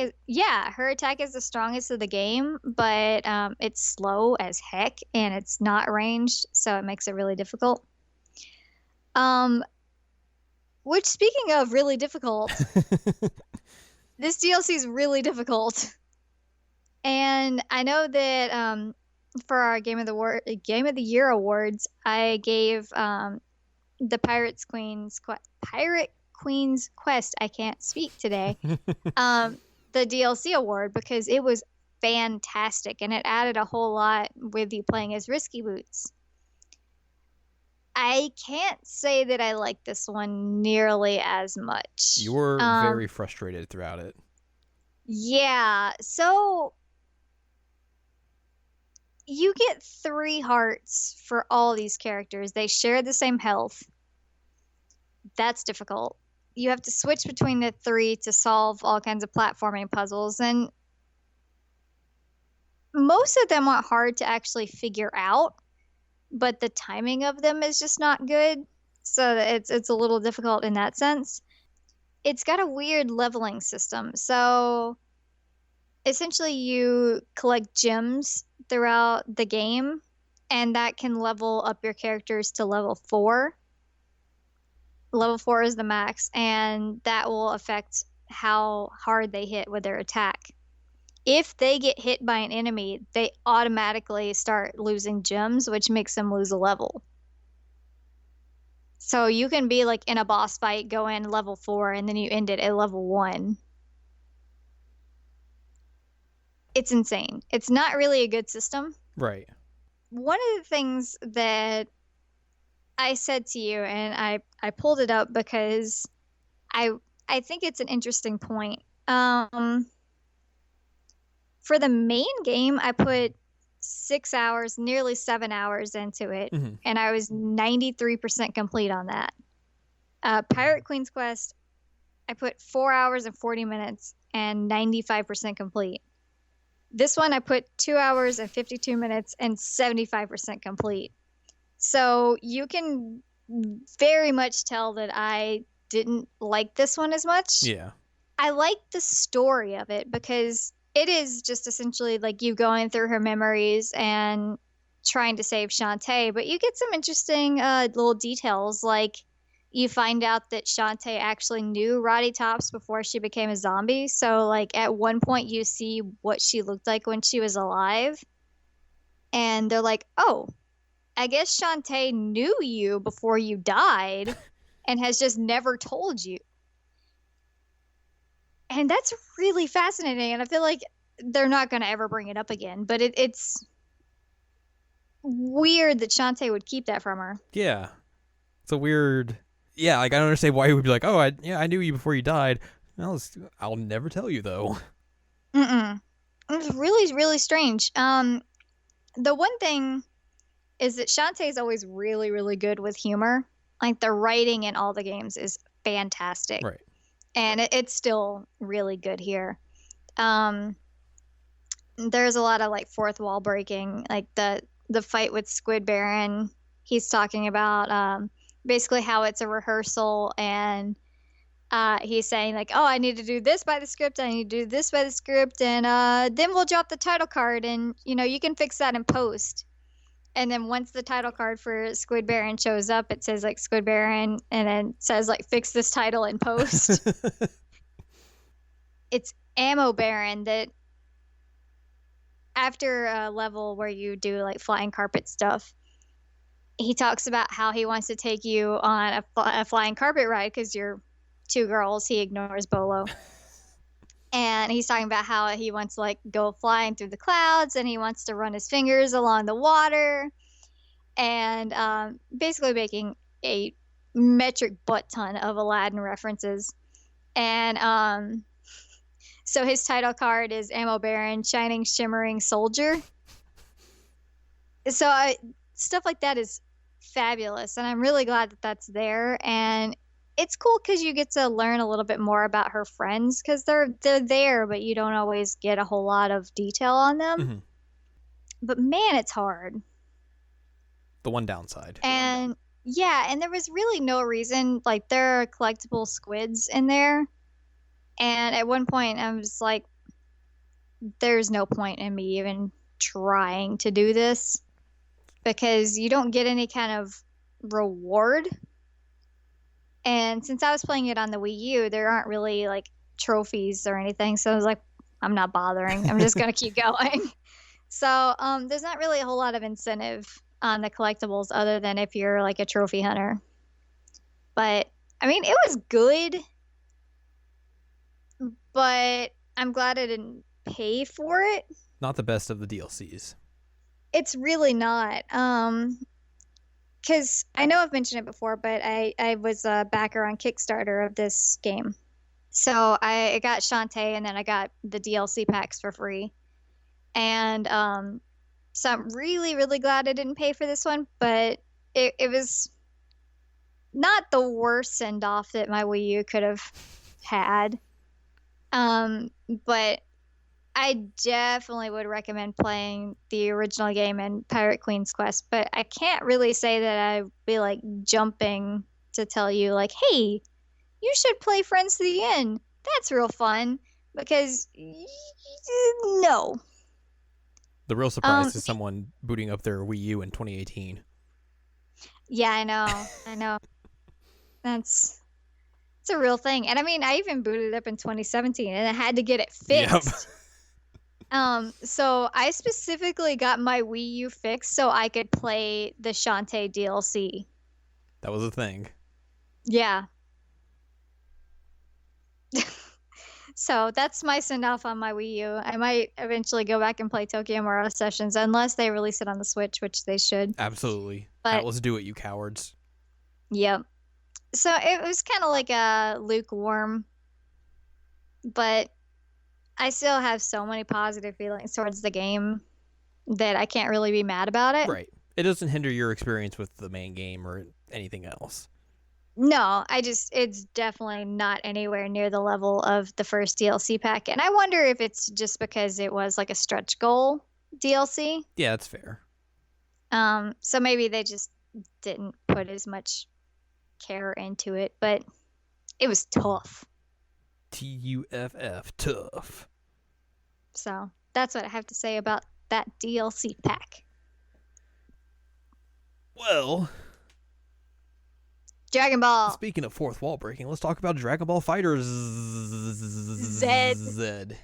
is the strongest of the game, but it's slow as heck and it's not ranged, so it makes it really difficult. Which, speaking of really difficult, this DLC is really difficult. And I know that for our Game of the Year awards, I gave the Pirate Queen's Quest, I can't speak today, the DLC award because it was fantastic and it added a whole lot with you playing as Risky Boots. I can't say that I like this one nearly as much. You were very frustrated throughout it. Yeah, so you get 3 hearts for all these characters. They share the same health. That's difficult. You have to switch between the 3 to solve all kinds of platforming puzzles, and most of them aren't hard to actually figure out, but the timing of them is just not good. So it's a little difficult in that sense. It's got a weird leveling system. So essentially you collect gems throughout the game, and that can level up your characters to level 4. Level 4 is the max, and that will affect how hard they hit with their attack. If they get hit by an enemy, they automatically start losing gems, which makes them lose a level. So you can be like in a boss fight, go in level 4, and then you end it at level 1. It's insane. It's not really a good system. Right. One of the things that I said to you, and I pulled it up because I think it's an interesting point. For the main game, I put 6 hours, nearly 7 hours into it, and I was 93% complete on that. Pirate Queen's Quest, I put 4 hours and 40 minutes and 95% complete. This one, I put 2 hours and 52 minutes and 75% complete. So you can very much tell that I didn't like this one as much. Yeah. I like the story of it because it is just essentially like you going through her memories and trying to save Shantae, but you get some interesting little details. Like you find out that Shantae actually knew Roddy Tops before she became a zombie. So like at one point you see what she looked like when she was alive. And they're like, oh, I guess Shantae knew you before you died and has just never told you. And that's really fascinating. And I feel like they're not going to ever bring it up again. But it's weird that Shantae would keep that from her. Yeah. It's a weird... Yeah, like I don't understand why he would be like, oh, I knew you before you died. I'll never tell you, though. It's really, really strange. The one thing is that Shantae is always really, really good with humor. Like the writing in all the games is fantastic. Right. And it's still really good here. There's a lot of like fourth wall breaking, like the fight with Squid Baron. He's talking about basically how it's a rehearsal, and he's saying like, oh, I need to do this by the script, I need to do this by the script, and then we'll drop the title card, and you can fix that in post. And then once the title card for Squid Baron shows up, it says like Squid Baron, and then says like fix this title in post. It's Ammo Baron that after a level where you do like flying carpet stuff, he talks about how he wants to take you on a flying carpet ride because you're 2 girls. He ignores Bolo. And he's talking about how he wants to like go flying through the clouds, and he wants to run his fingers along the water, and basically making a metric butt ton of Aladdin references. And so his title card is Ammo Baron, Shining Shimmering Soldier. So stuff like that is fabulous, and I'm really glad that that's there. And it's cool because you get to learn a little bit more about her friends because they're there, but you don't always get a whole lot of detail on them. Mm-hmm. But man, it's hard. The one downside. And yeah, and there was really no reason. Like, there are collectible squids in there. And at one point, I was like, there's no point in me even trying to do this because you don't get any kind of reward. And since I was playing it on the Wii U, there aren't really like trophies or anything. So I was like, I'm not bothering. I'm just going to keep going. So there's not really a whole lot of incentive on the collectibles other than if you're like a trophy hunter. But I mean, it was good, but I'm glad I didn't pay for it. Not the best of the DLCs. It's really not. Because I know I've mentioned it before, but I was a backer on Kickstarter of this game. So I got Shantae and then I got the DLC packs for free. And so I'm really, really glad I didn't pay for this one, but it was not the worst send-off that my Wii U could have had. But I definitely would recommend playing the original game and Pirate Queen's Quest, but I can't really say that I'd be like jumping to tell you like, hey, you should play Friends to the End. That's real fun because no. The real surprise is someone booting up their Wii U in 2018. Yeah, I know. It's a real thing. And I mean, I even booted it up in 2017 and I had to get it fixed. Yep. So I specifically got my Wii U fixed so I could play the Shantae DLC. That was a thing. Yeah. So that's my send-off on my Wii U. I might eventually go back and play Tokyo Mirage Sessions unless they release it on the Switch, which they should. Absolutely. But let's do it, you cowards. Yep. So it was kind of like a lukewarm, but I still have so many positive feelings towards the game that I can't really be mad about it. Right. It doesn't hinder your experience with the main game or anything else. No, it's definitely not anywhere near the level of the first DLC pack. And I wonder if it's just because it was like a stretch goal DLC. Yeah, that's fair. So maybe they just didn't put as much care into it, but it was tough. TUFF, tough. So that's what I have to say about that DLC pack. Well, Dragon Ball. Speaking of fourth wall breaking, let's talk about Dragon Ball FighterZ. Z.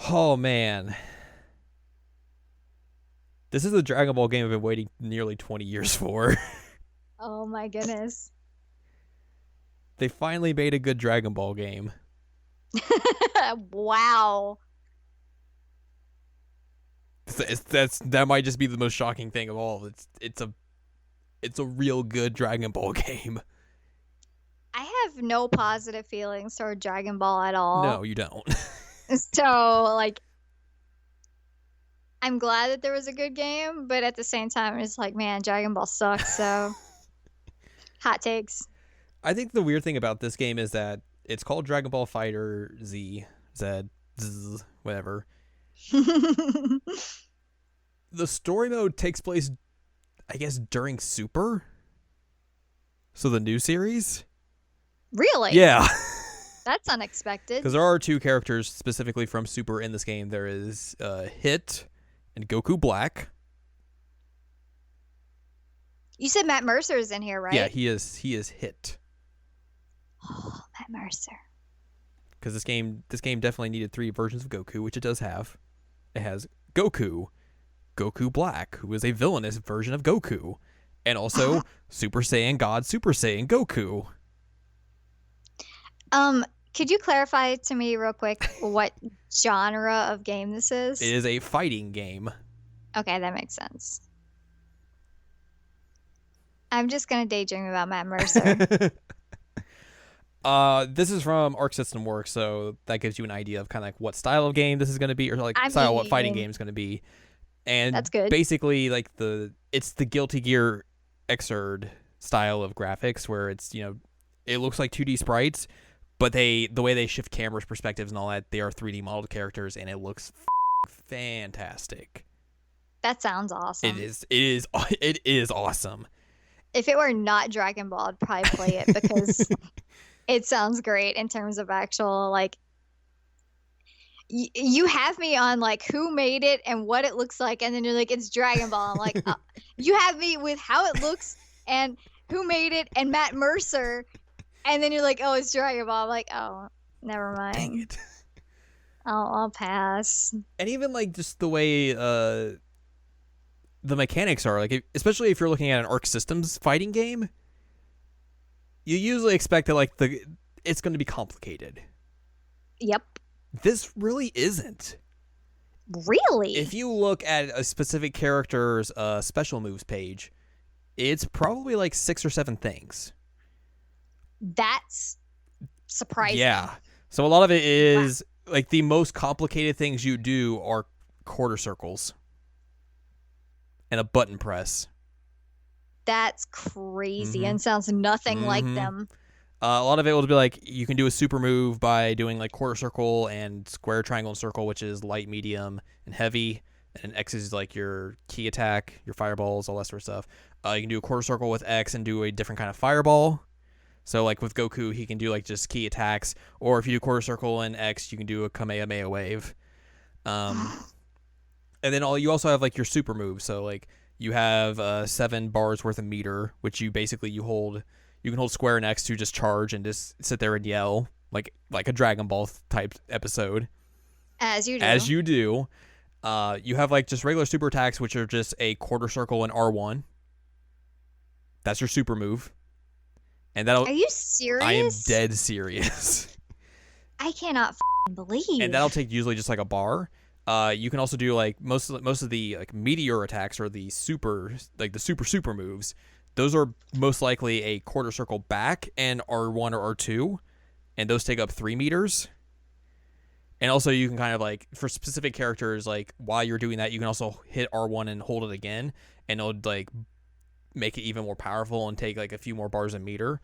Oh man, this is the Dragon Ball game I've been waiting nearly 20 years for. Oh my goodness. They finally made a good Dragon Ball game. Wow. That might just be the most shocking thing of all. It's a real good Dragon Ball game. I have no positive feelings toward Dragon Ball at all. No, you don't. So, like, I'm glad that there was a good game, but at the same time, it's like, man, Dragon Ball sucks, so hot takes. I think the weird thing about this game is that it's called Dragon Ball FighterZ, whatever. The story mode takes place, I guess, during Super? So the new series? Really? Yeah. That's unexpected. Because there are two characters specifically from Super in this game. There is Hit and Goku Black. You said Matt Mercer is in here, right? Yeah, he is Hit. Oh, Matt Mercer. Because this game definitely needed 3 versions of Goku, which it does have. It has Goku Black, who is a villainous version of Goku, and also Super Saiyan God Super Saiyan Goku. Could you clarify to me real quick what genre of game this is? It is a fighting game. Okay, that makes sense. I'm just gonna daydream about Matt Mercer. This is from Arc System Works, so that gives you an idea of kind of like what style of game this is going to be, or like what fighting game is going to be. And that's good. Basically, like it's the Guilty Gear Xrd style of graphics where it's, it looks like 2D sprites, but the way they shift cameras, perspectives, and all that, they are 3D modeled characters, and it looks fantastic. That sounds awesome. It is awesome. If it were not Dragon Ball, I'd probably play it because it sounds great in terms of actual, like, you have me on, like, who made it and what it looks like, and then you're like, it's Dragon Ball. I'm like, you have me with how it looks and who made it and Matt Mercer, and then you're like, oh, it's Dragon Ball. I'm like, oh, never mind. Dang it. I'll pass. And even, like, just the way the mechanics are, like, especially if you're looking at an Arc Systems fighting game, you usually expect that, like, it's going to be complicated. Yep. This really isn't. Really? If you look at a specific character's special moves page, it's probably like 6 or 7 things. That's surprising. Yeah. So a lot of it is, like, the most complicated things you do are quarter circles and a button press. That's crazy and sounds nothing like them. A lot of it will be like, you can do a super move by doing like quarter circle and square, triangle, and circle, which is light, medium, and heavy. And X is like your key attack, your fireballs, all that sort of stuff. You can do a quarter circle with X and do a different kind of fireball. So like with Goku, he can do like just key attacks. Or if you do quarter circle and X, you can do a Kamehameha wave. And then you also have like your super moves. So like you have 7 bars worth of meter, which you hold. You can hold square and X to just charge and just sit there and yell like a Dragon Ball type episode. As you do. You have like just regular super attacks, which are just a quarter circle and R1. That's your super move. And that'll. Are you serious? I am dead serious. I cannot believe. And that'll take usually just like a bar. You can also do like most of the like meteor attacks or the super moves. Those are most likely a quarter circle back and R1 or R2, and those take up 3 meters. And also you can kind of like, for specific characters, like while you're doing that, you can also hit R1 and hold it again, and it'll like make it even more powerful and take like a few more bars a meter.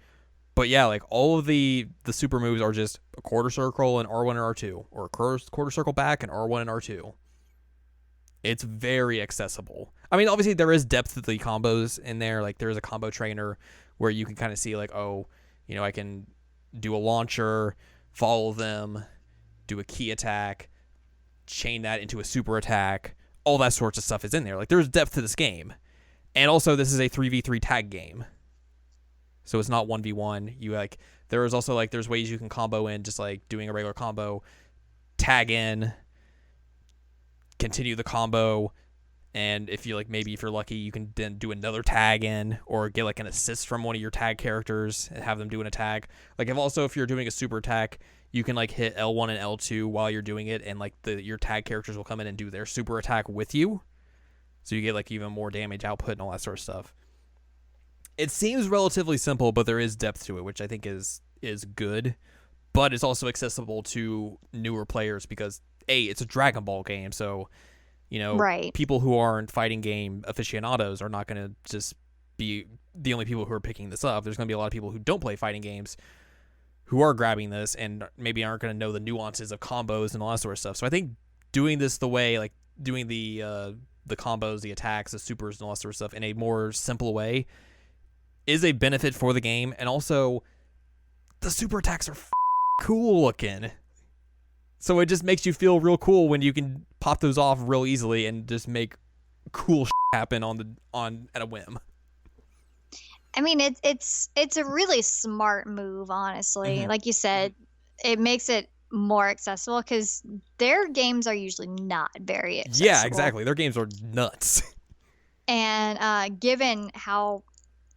But yeah, like all of the super moves are just a quarter circle and R1 and R2, or a quarter circle back and R1 and R2. It's very accessible. I mean, obviously there is depth to the combos in there. Like there is a combo trainer where you can kind of see like, oh, I can do a launcher, follow them, do a key attack, chain that into a super attack. All that sorts of stuff is in there. Like there's depth to this game. And also this is a 3v3 tag game. So it's not 1v1. There is also like, there's ways you can combo in, just like doing a regular combo, tag in, continue the combo, and if you're lucky, you can then do another tag in or get like an assist from one of your tag characters and have them do an attack. Like if you're doing a super attack, you can like hit L1 and L2 while you're doing it, and like your tag characters will come in and do their super attack with you, so you get like even more damage output and all that sort of stuff. It seems relatively simple, but there is depth to it, which I think is good, but it's also accessible to newer players because it's a Dragon Ball game, so right. People who aren't fighting game aficionados are not going to just be the only people who are picking this up. There's going to be a lot of people who don't play fighting games who are grabbing this and maybe aren't going to know the nuances of combos and all that sort of stuff. So I think doing this the way, like doing the combos, the attacks, the supers, and all that sort of stuff in a more simple way is a benefit for the game. And also, the super attacks are cool looking. So it just makes you feel real cool when you can pop those off real easily and just make cool happen at a whim. I mean, it's a really smart move, honestly. Mm-hmm. Like you said, it makes it more accessible because their games are usually not very accessible. Yeah, exactly. Their games are nuts. And given how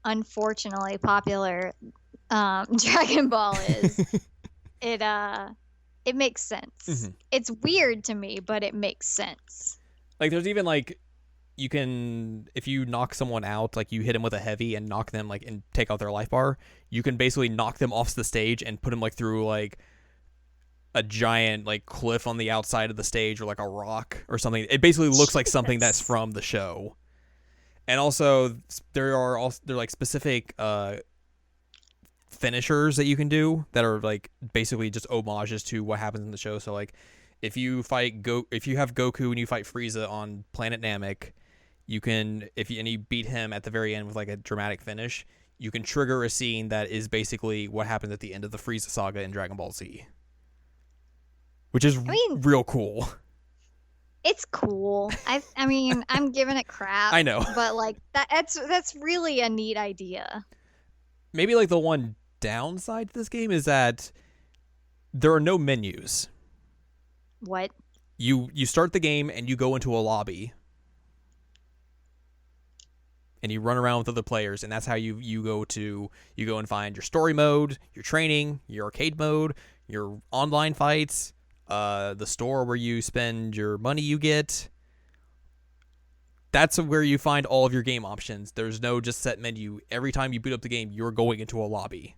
unfortunately popular Dragon Ball is, it makes sense. Mm-hmm. It's weird to me, but it makes sense. Like there's even like, you can, if you knock someone out, like you hit them with a heavy and knock them like and take out their life bar, you can basically knock them off the stage and put them like through like a giant like cliff on the outside of the stage or like a rock or something. It basically looks like something that's from the show. And also there are like specific finishers that you can do that are like basically just homages to what happens in the show. So like if you have Goku and you fight Frieza on Planet Namek, you can and you beat him at the very end with like a dramatic finish, you can trigger a scene that is basically what happens at the end of the Frieza saga in Dragon Ball Z. Which is real cool. It's cool. I mean, I'm giving it crap. I know. But like that's really a neat idea. Maybe like the one downside to this game is that there are no menus. What? You start the game and you go into a lobby. And you run around with other players, and that's how you go and find your story mode, your training, your arcade mode, your online fights, the store where you spend your money you get. That's where you find all of your game options. There's no just set menu. Every time you boot up the game, you're going into a lobby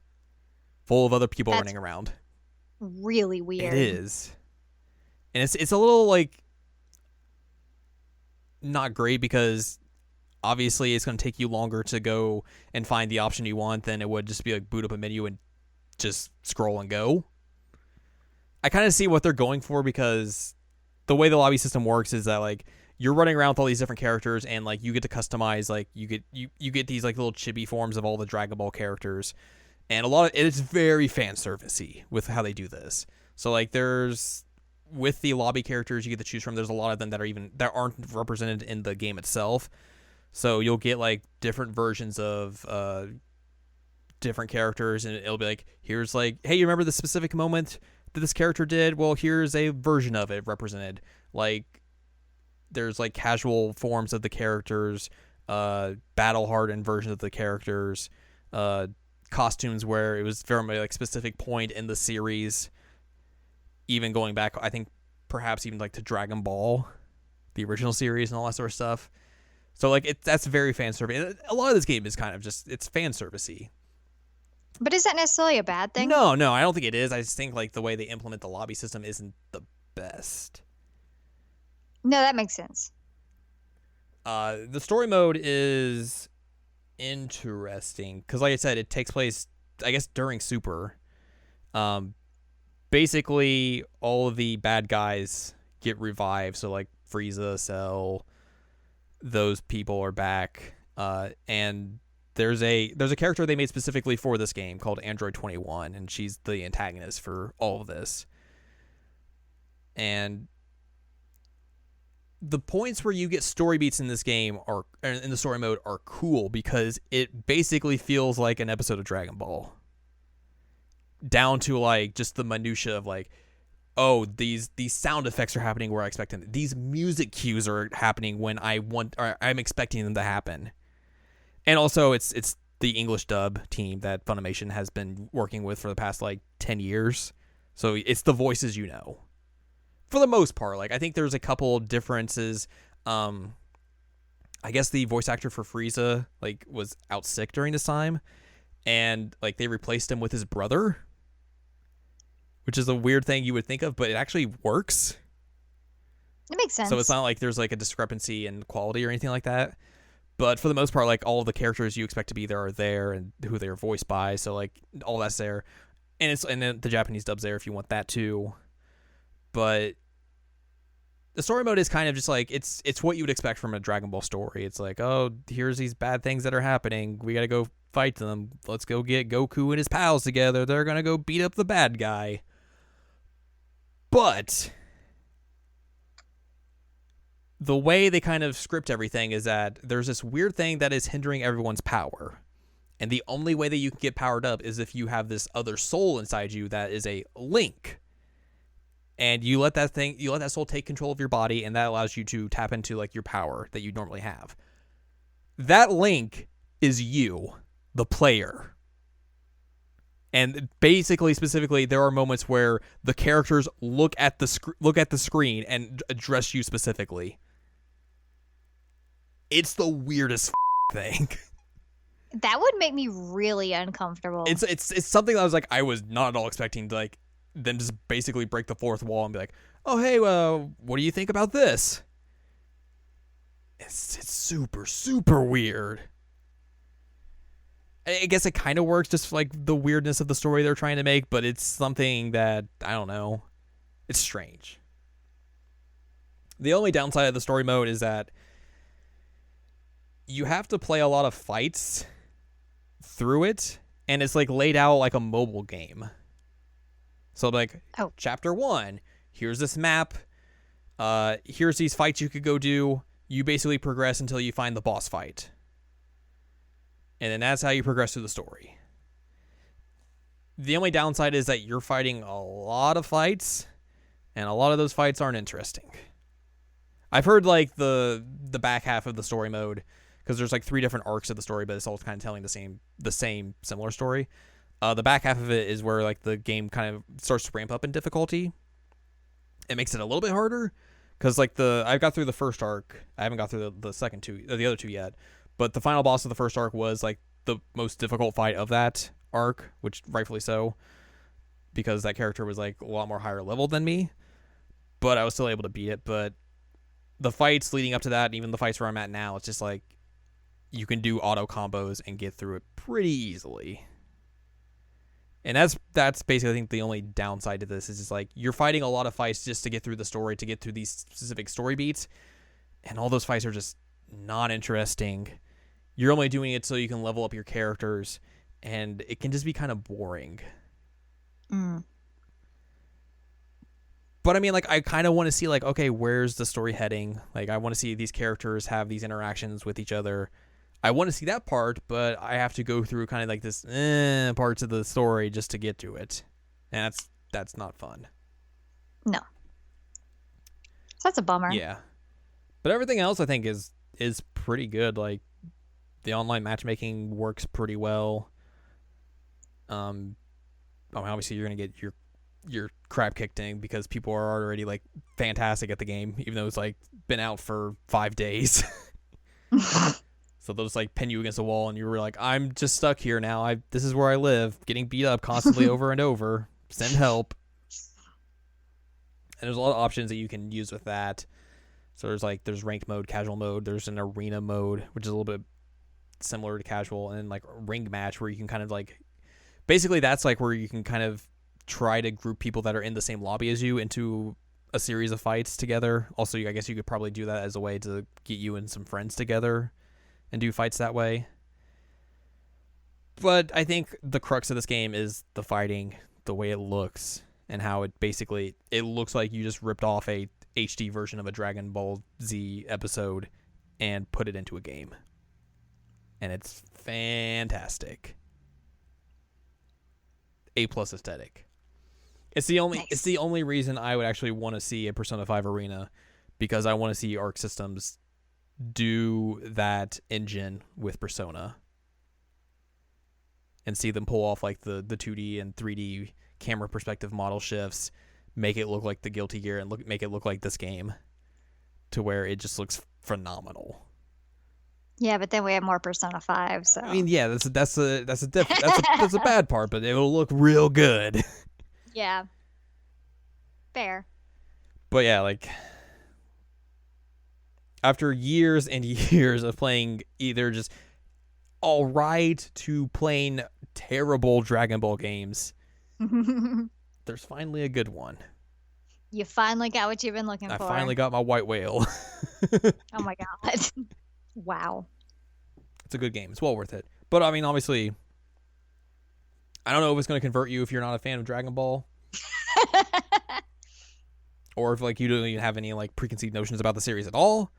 full of other people running around. Really weird. It is. And it's a little like not great because obviously it's going to take you longer to go and find the option you want than it would just be like boot up a menu and just scroll and go. I kind of see what they're going for because the way the lobby system works is that like you're running around with all these different characters and like you get to customize, like you get these like little chibi forms of all the Dragon Ball characters, and a lot of it's very fan servicey with how they do this. So like there's with the lobby characters you get to choose from, there's a lot of them that aren't represented in the game itself. So you'll get like different versions of different characters, and it'll be like, here's like, hey, you remember the specific moment that this character did? Well, here's a version of it represented. Like there's like casual forms of the characters, battle hardened versions of the characters, costumes where it was from a like specific point in the series, even going back, I think perhaps even like to Dragon Ball, the original series and all that sort of stuff. So like that's very fan service. A lot of this game is kind of just it's fan servicey. But is that necessarily a bad thing? No, I don't think it is. I just think like the way they implement the lobby system isn't the best. No, that makes sense. The story mode is interesting because, like I said, it takes place, I guess, during Super. Basically, all of the bad guys get revived. So like Frieza, Cell, those people are back, and there's a character they made specifically for this game called Android 21, and she's the antagonist for all of this. And the points where you get story beats in this game are in the story mode are cool because it basically feels like an episode of Dragon Ball, down to like just the minutia of like, oh, these sound effects are happening where I expect them. These music cues are happening when I'm expecting them to happen. And also, it's the English dub team that Funimation has been working with for the past like 10 years. So it's the voices you know. For the most part, like I think there's a couple differences. I guess the voice actor for Frieza like was out sick during this time, and like they replaced him with his brother, which is a weird thing you would think of, but it actually works. It makes sense. So it's not like there's like a discrepancy in quality or anything like that. But for the most part, like all of the characters you expect to be there are there, and who they are voiced by. So like all that's there, and then the Japanese dub's there if you want that too. But the story mode is kind of just like it's what you would expect from a Dragon Ball story. It's like, oh, here's these bad things that are happening. We gotta go fight them. Let's go get Goku and his pals together. They're gonna go beat up the bad guy. But the way they kind of script everything is that there's this weird thing that is hindering everyone's power. And the only way that you can get powered up is if you have this other soul inside you that is a link. And you let that soul take control of your body, and that allows you to tap into like your power that you normally have. That link is you, the player. And basically, specifically, there are moments where the characters look at the screen and address you specifically. It's the weirdest thing. That would make me really uncomfortable. It's something that I was not at all expecting to like them just basically break the fourth wall and be like, oh hey, what do you think about this? It's super, super weird. I guess it kind of works, just like the weirdness of the story they're trying to make, but it's something that, I don't know, it's strange. The only downside of the story mode is that you have to play a lot of fights through it, and it's like laid out like a mobile game. So like, chapter 1, here's this map, here's these fights you could go do. You basically progress until you find the boss fight. And then that's how you progress through the story. The only downside is that you're fighting a lot of fights, and a lot of those fights aren't interesting. I've heard like the back half of the story mode, because there's like 3 different arcs of the story, but it's all kind of telling the same similar story. The back half of it is where like the game kind of starts to ramp up in difficulty. It makes it a little bit harder, because like I've got through the first arc. I haven't got through the second 2, the other 2 yet. But the final boss of the first arc was like the most difficult fight of that arc, which rightfully so, because that character was like a lot more higher level than me. But I was still able to beat it. But the fights leading up to that, and even the fights where I'm at now, it's just like you can do auto combos and get through it pretty easily. And that's basically, I think, the only downside to this is just like you're fighting a lot of fights just to get through the story, to get through these specific story beats, and all those fights are just not interesting. You're only doing it so you can level up your characters, and it can just be kind of boring. But I mean, like, I kind of want to see, like, okay, where's the story heading? Like, I want to see these characters have these interactions with each other. I want to see that part, but I have to go through kind of like this parts of the story just to get to it. And that's not fun. No. That's a bummer. Yeah. But everything else, I think, is pretty good. Like, the online matchmaking works pretty well. Obviously, you're going to get your crap kicked in because people are already like fantastic at the game, even though it's like been out for 5 days. So they'll just like pin you against a wall, and you were like, I'm just stuck here now. This is where I live, getting beat up constantly over and over. Send help. And there's a lot of options that you can use with that. So there's ranked mode, casual mode. There's an arena mode, which is a little bit similar to casual, and then like ring match, where you can kind of like, basically that's like where you can kind of try to group people that are in the same lobby as you into a series of fights together. Also, I guess you could probably do that as a way to get you and some friends together and do fights that way. But I think the crux of this game is the fighting, the way it looks, and how it looks like you just ripped off a HD version of a Dragon Ball Z episode and put it into a game. And it's fantastic. A+ aesthetic. It's the only reason I would actually want to see a Persona 5 Arena, because I want to see Arc Systems do that engine with Persona and see them pull off like the 2D and 3D camera perspective model shifts, make it look like the Guilty Gear, and make it look like this game, to where it just looks phenomenal. Yeah, but then we have more Persona 5. So I mean, yeah, that's a bad part, but it will look real good. Yeah. Fair. But yeah, like, after years and years of playing either just all right to plain terrible Dragon Ball games, there's finally a good one. You finally got what you've been looking for. I finally got my white whale. Oh my god. Wow. It's a good game. It's well worth it. But I mean, obviously, I don't know if it's going to convert you if you're not a fan of Dragon Ball. Or if like you don't even have any like preconceived notions about the series at all.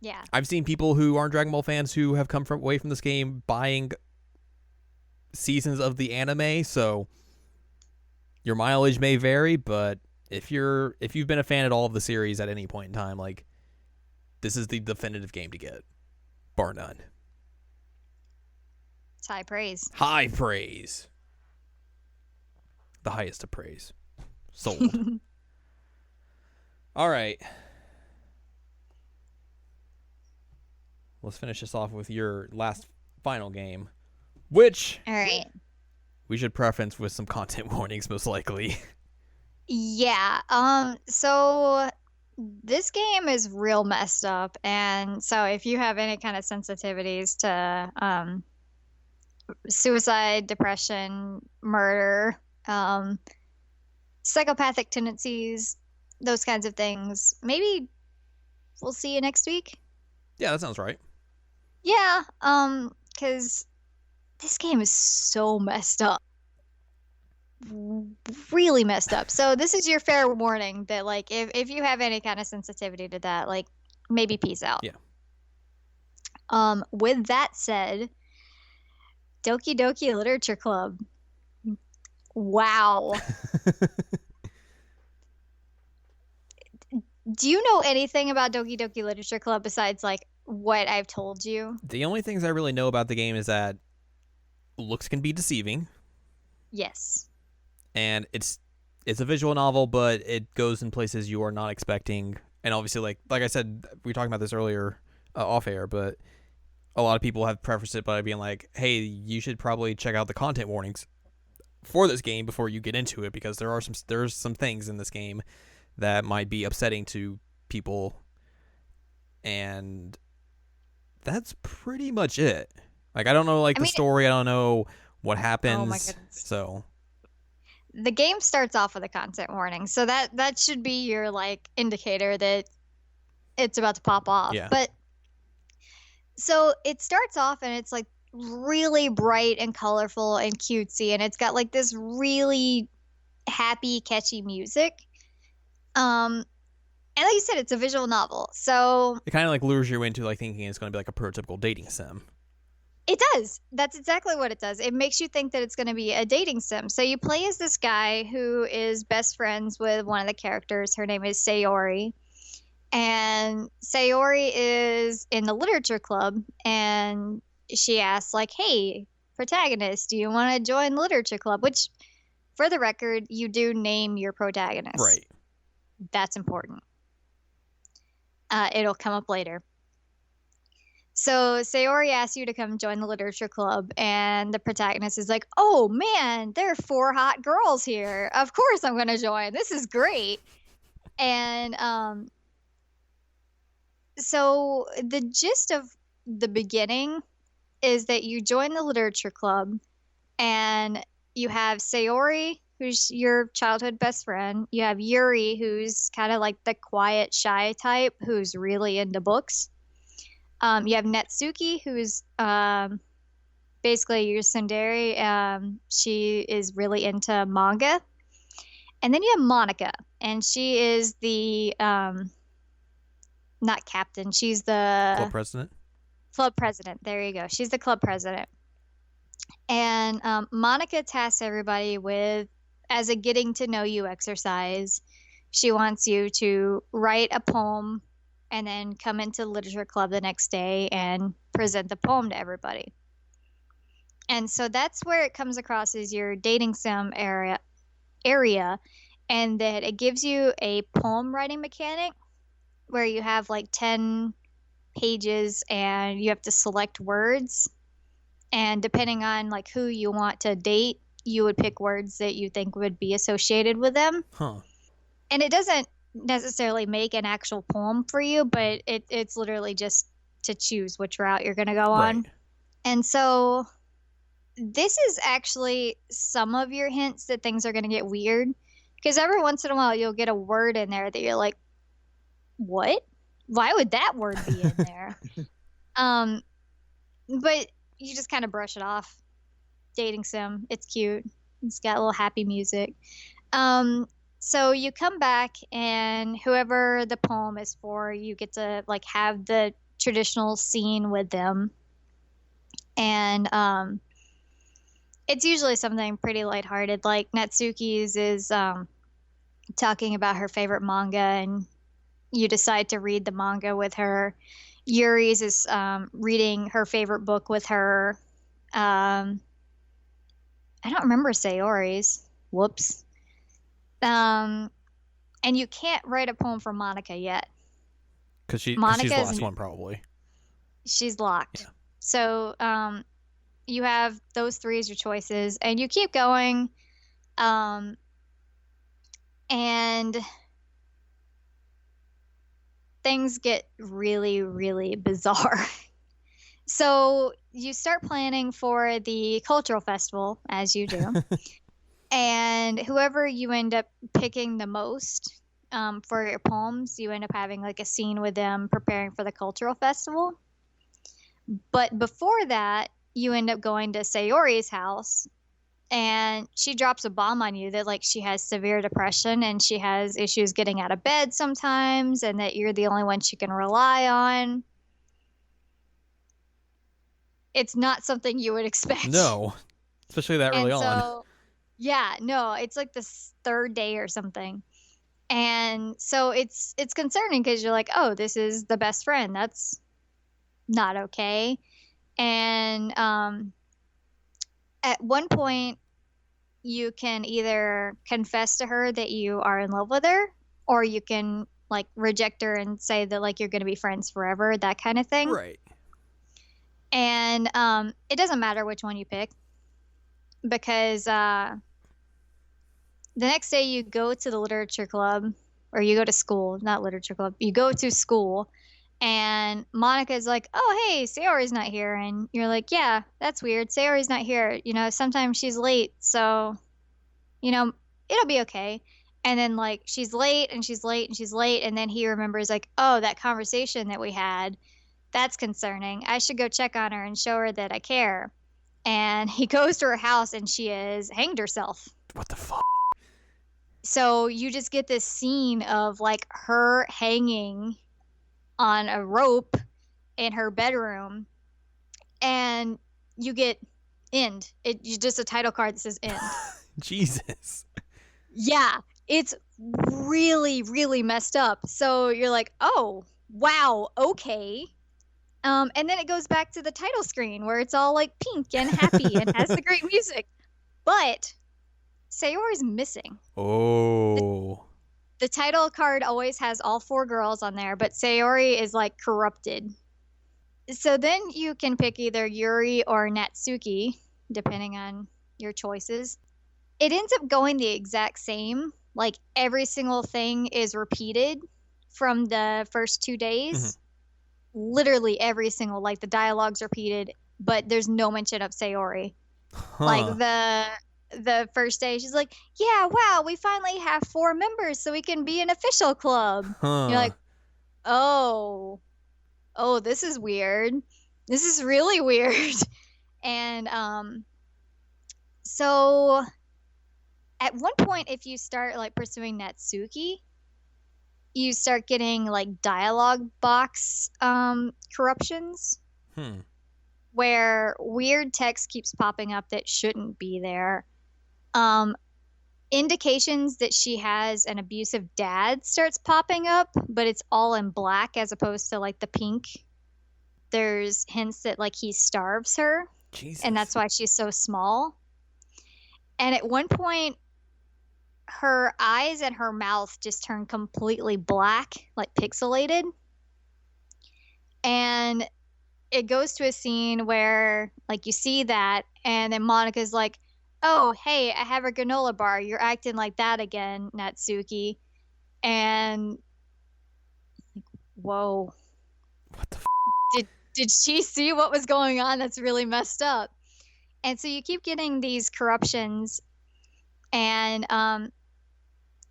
Yeah. I've seen people who aren't Dragon Ball fans who have come away from this game buying seasons of the anime, so your mileage may vary, but if you've been a fan at all of the series at any point in time, like, this is the definitive game to get, bar none. It's high praise. High praise. The highest of praise. Sold. All right. Let's finish this off with your last final game, which all right, we should preference with some content warnings, most likely. Yeah. So This game is real messed up, and so if you have any kind of sensitivities to suicide, depression, murder, um, psychopathic tendencies, those kinds of things, maybe we'll see you next week. Yeah, that sounds right. Yeah, because this game is so messed up. Really messed up. So this is your fair warning that like if you have any kind of sensitivity to that, like maybe peace out. Yeah. With that said, Doki Doki Literature Club. Wow. Do you know anything about Doki Doki Literature Club besides like what I've told you? The only things I really know about the game is that looks can be deceiving. Yes. And it's a visual novel, but it goes in places you are not expecting. And obviously, like I said, we talked about this earlier off air, but a lot of people have prefaced it by being like, "Hey, you should probably check out the content warnings for this game before you get into it, because there's some things in this game that might be upsetting to people." And that's pretty much it. Like, I don't know the story. I don't know what happens. Oh my goodness. So the game starts off with a content warning, so that should be your like indicator that it's about to pop off. Yeah. But so it starts off and it's like really bright and colorful and cutesy, and it's got like this really happy, catchy music. And like you said, it's a visual novel, so it kind of like lures you into like thinking it's going to be like a prototypical dating sim. It does. That's exactly what it does. It makes you think that it's going to be a dating sim. So you play as this guy who is best friends with one of the characters. Her name is Sayori. And Sayori is in the literature club, and she asks like, "Hey, protagonist, do you want to join the literature club?" Which, for the record, you do name your protagonist. Right. That's important. It'll come up later. So Sayori asks you to come join the literature club, and the protagonist is like, "Oh man, there are 4 hot girls here. Of course I'm going to join. This is great." And so the gist of the beginning is that you join the literature club, and you have Sayori, who's your childhood best friend. You have Yuri, who's kind of like the quiet, shy type, who's really into books. You have Netsuki, who's basically your tsundere. She is really into manga. And then you have Monica, and she is the not captain. She's the club president. Club president. There you go. She's the club president. And Monica tasks everybody with, as a getting to know you exercise, she wants you to write a poem and then come into literature club the next day and present the poem to everybody. And so that's where it comes across as your dating sim area, and that it gives you a poem writing mechanic where you have like 10 pages and you have to select words, and depending on like who you want to date, you would pick words that you think would be associated with them. And it doesn't necessarily make an actual poem for you, but it's literally just to choose which route you're going to go on. And so this is actually some of your hints that things are going to get weird, because every once in a while you'll get a word in there that you're like, what? Why would that word be in there? But you just kind of brush it off. Dating sim. It's cute. It's got a little happy music. So you come back, and whoever the poem is for, you get to like have the traditional scene with them. And it's usually something pretty lighthearted. Like Natsuki's is talking about her favorite manga, and you decide to read the manga with her. Yuri's is reading her favorite book with her. I don't remember Sayori's. Whoops. And you can't write a poem for Monica yet. Because she's the last one, probably. She's locked. Yeah. So you have those 3 as your choices, and you keep going. And things get really, really bizarre. So you start planning for the cultural festival, as you do, and whoever you end up picking the most for your poems, you end up having like a scene with them preparing for the cultural festival. But before that, you end up going to Sayori's house, and she drops a bomb on you that like she has severe depression and she has issues getting out of bed sometimes, and that you're the only one she can rely on. It's not something you would expect. No, especially that early And on. so, yeah, no, it's like the third day or something. And so it's concerning because you're like, oh, this is the best friend. That's not okay. And at one point, you can either confess to her that you are in love with her, or you can like reject her and say that like you're going to be friends forever, that kind of thing. Right. And it doesn't matter which one you pick, because the next day you go to the literature club, or you go to school, not literature club, you go to school, and Monica's like, oh, hey, Sayori's not here. And you're like, yeah, that's weird. Sayori's not here. You know, sometimes she's late, so, you know, it'll be okay. And then, like, she's late and she's late and she's late. And then he remembers, like, oh, that conversation that we had, that's concerning. I should go check on her and show her that I care. And he goes to her house and she has hanged herself. What the fuck? So you just get this scene of, like, her hanging on a rope in her bedroom, and you get end. You just a title card that says end. Jesus. Yeah, it's really, really messed up. So you're like, oh, wow, okay. And then it goes back to the title screen where it's all like pink and happy and has the great music. But Sayori's missing. Oh. The title card always has all 4 girls on there, but Sayori is like corrupted. So then you can pick either Yuri or Natsuki, depending on your choices. It ends up going the exact same. Like every single thing is repeated from the first 2 days. Mm-hmm. Literally every single, like the dialogue's repeated, but there's no mention of Sayori. Huh. Like the first day, she's like, yeah, wow, we finally have 4 members so we can be an official club. Huh. You're like, oh, this is weird. This is really weird. And so at one point, if you start like pursuing Natsuki, you start getting like dialogue box corruptions. Where weird text keeps popping up that shouldn't be there. Indications that she has an abusive dad starts popping up, but it's all in black as opposed to like the pink. There's hints that like he starves her. Jesus. And that's why she's so small. And at one point, her eyes and her mouth just turn completely black, like pixelated. And it goes to a scene where like you see that, and then Monica's like, oh, hey, I have a granola bar. You're acting like that again, Natsuki. And like, whoa. What the did she see what was going on? That's really messed up. And so you keep getting these corruptions, and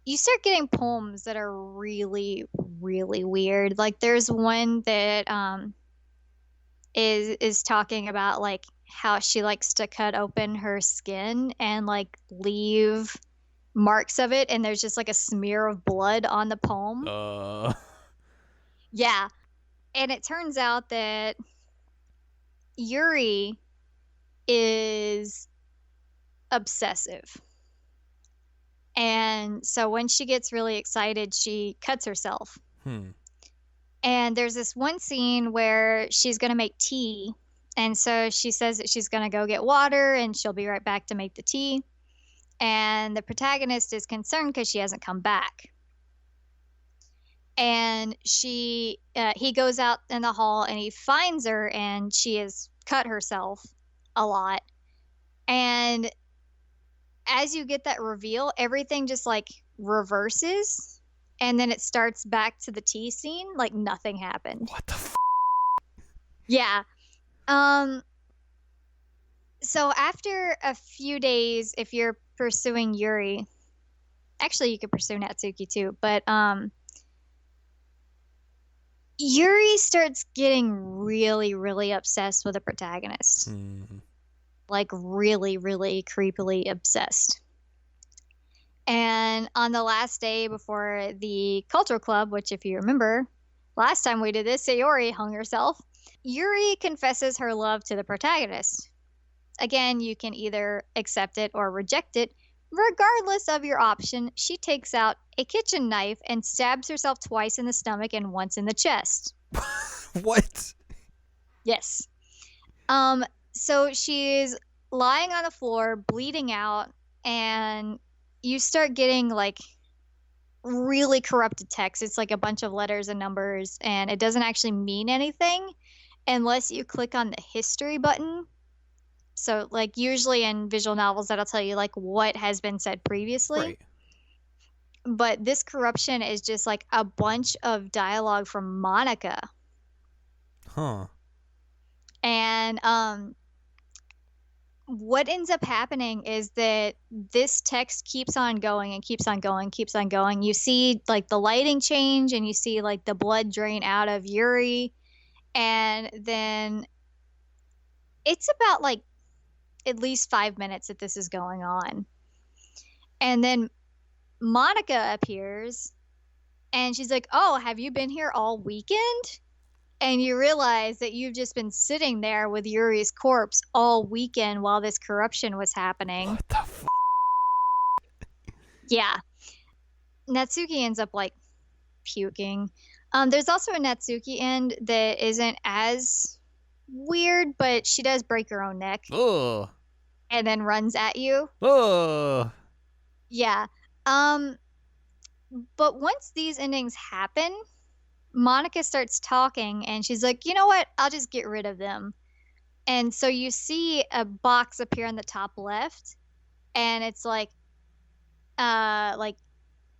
you start getting poems that are really, really weird. Like there's one that is talking about like how she likes to cut open her skin and like leave marks of it, and there's just like a smear of blood on the poem. Yeah. And it turns out that Yuri is obsessive. And so when she gets really excited, she cuts herself. And there's this one scene where she's going to make tea. And so she says that she's going to go get water and she'll be right back to make the tea. And the protagonist is concerned because she hasn't come back. And he goes out in the hall and he finds her, and she has cut herself a lot. And as you get that reveal, everything just like reverses. and then it starts back to the tea scene like nothing happened. What the f? Yeah. So after a few days, if you're pursuing Yuri, actually you could pursue Natsuki too, but Yuri starts getting really, really obsessed with the protagonist. Like really, really creepily obsessed. And on the last day before the cultural club, which if you remember, last time we did this, Sayori hung herself. Yuri confesses her love to the protagonist. Again, you can either accept it or reject it. Regardless of your option, she takes out a kitchen knife and stabs herself twice in the stomach and once in the chest. What? Yes. So she's lying on the floor, bleeding out, and you start getting like really corrupted text. It's like a bunch of letters and numbers, and it doesn't actually mean anything unless you click on the history button. So, like, usually in visual novels, that'll tell you, like, what has been said previously. Right. But this corruption is just, like, a bunch of dialogue from Monica. Huh. And what ends up happening is that this text keeps on going and keeps on going, keeps on going. You see, like, the lighting change, and you see, like, the blood drain out of Yuri. And then it's about, like, at least 5 minutes that this is going on. And then Monica appears and she's like, "Oh, have you been here all weekend?" And you realize that you've just been sitting there with Yuri's corpse all weekend while this corruption was happening. What the f? Yeah. Natsuki ends up like puking. There's also a Natsuki end that isn't as weird, but she does break her own neck. Oh. And then runs at you. Oh. Yeah. But once these endings happen, Monica starts talking and she's like, "You know what? I'll just get rid of them." And so you see a box appear in the top left, and it's like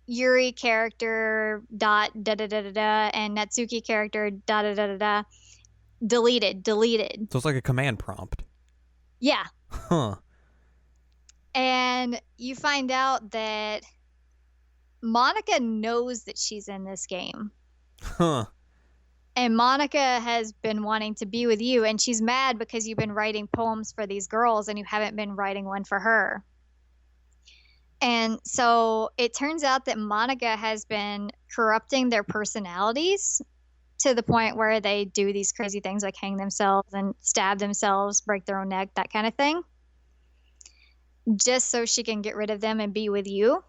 Yuri character dot da da da da da and Natsuki character da da da da da. Deleted. So it's like a command prompt. Yeah. Huh. And you find out that Monica knows that she's in this game. Huh. And Monica has been wanting to be with you, and she's mad because you've been writing poems for these girls and you haven't been writing one for her. And so it turns out that Monica has been corrupting their personalities to the point where they do these crazy things like hang themselves and stab themselves, break their own neck, that kind of thing, just so she can get rid of them and be with you.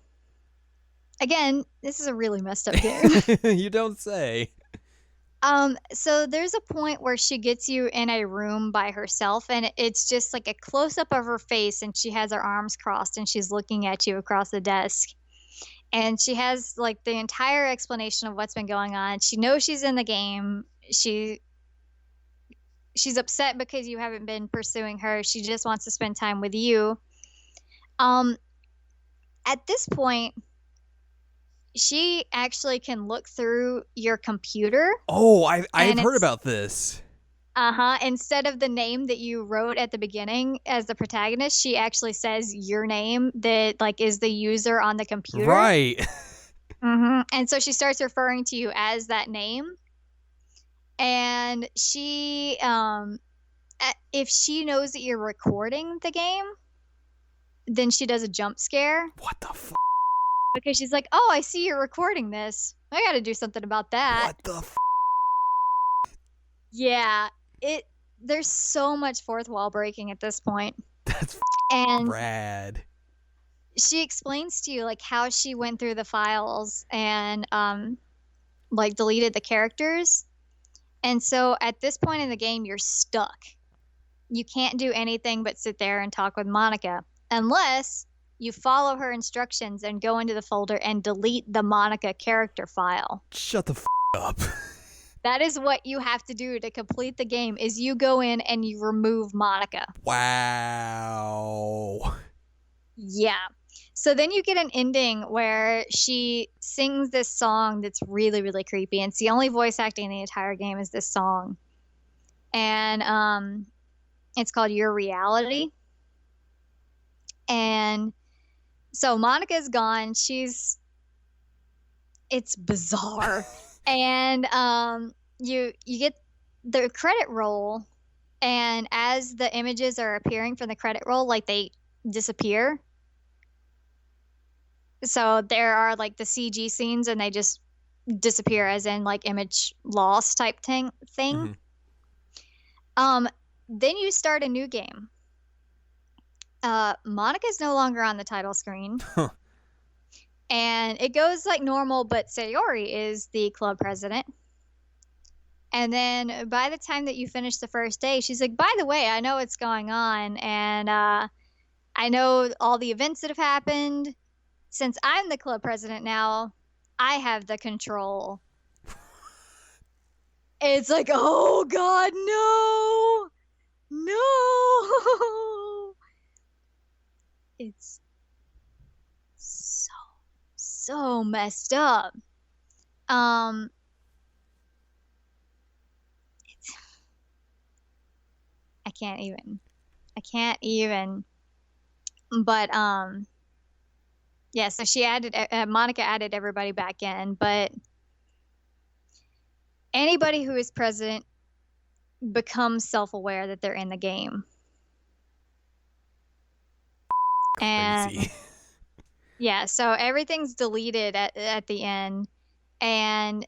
Again, this is a really messed up game. You don't say. So there's a point where she gets you in a room by herself, and it's just like a close-up of her face, and she has her arms crossed, and she's looking at you across the desk. And she has like the entire explanation of what's been going on. She knows she's in the game. She's upset because you haven't been pursuing her. She just wants to spend time with you. At this point, she actually can look through your computer. Oh, I've heard about this. Instead of the name that you wrote at the beginning as the protagonist, she actually says your name that like is the user on the computer. Right. And so she starts referring to you as that name. And she, if she knows that you're recording the game, then she does a jump scare. What the f? Because she's like, "Oh, I see you're recording this. I got to do something about that." What the f? Yeah, there's so much fourth wall breaking at this point. That's and rad. She explains to you like how she went through the files and like deleted the characters. And so at this point in the game, you're stuck. You can't do anything but sit there and talk with Monica unless you follow her instructions and go into the folder and delete the Monica character file. Shut the f up. That is what you have to do to complete the game, is you go in and you remove Monica. Wow. Yeah. So then you get an ending where she sings this song that's really, really creepy. And it's the only voice acting in the entire game is this song. And it's called Your Reality. And so Monica's gone. It's bizarre. And you get the credit roll, and as the images are appearing from the credit roll, like they disappear. So there are like the CG scenes and they just disappear, as in like image loss type thing. Mm-hmm. Then you start a new game. Monica's no longer on the title screen. And it goes like normal, but Sayori is the club president. And then by the time that you finish the first day, she's like, by the way, I know what's going on. And I know all the events that have happened. Since I'm the club president now, I have the control. It's like, oh God, no. It's so messed up. I can't even. But yeah, so Monica added everybody back in, but anybody who is president becomes self-aware that they're in the game. Crazy. And yeah, so everything's deleted at the end. And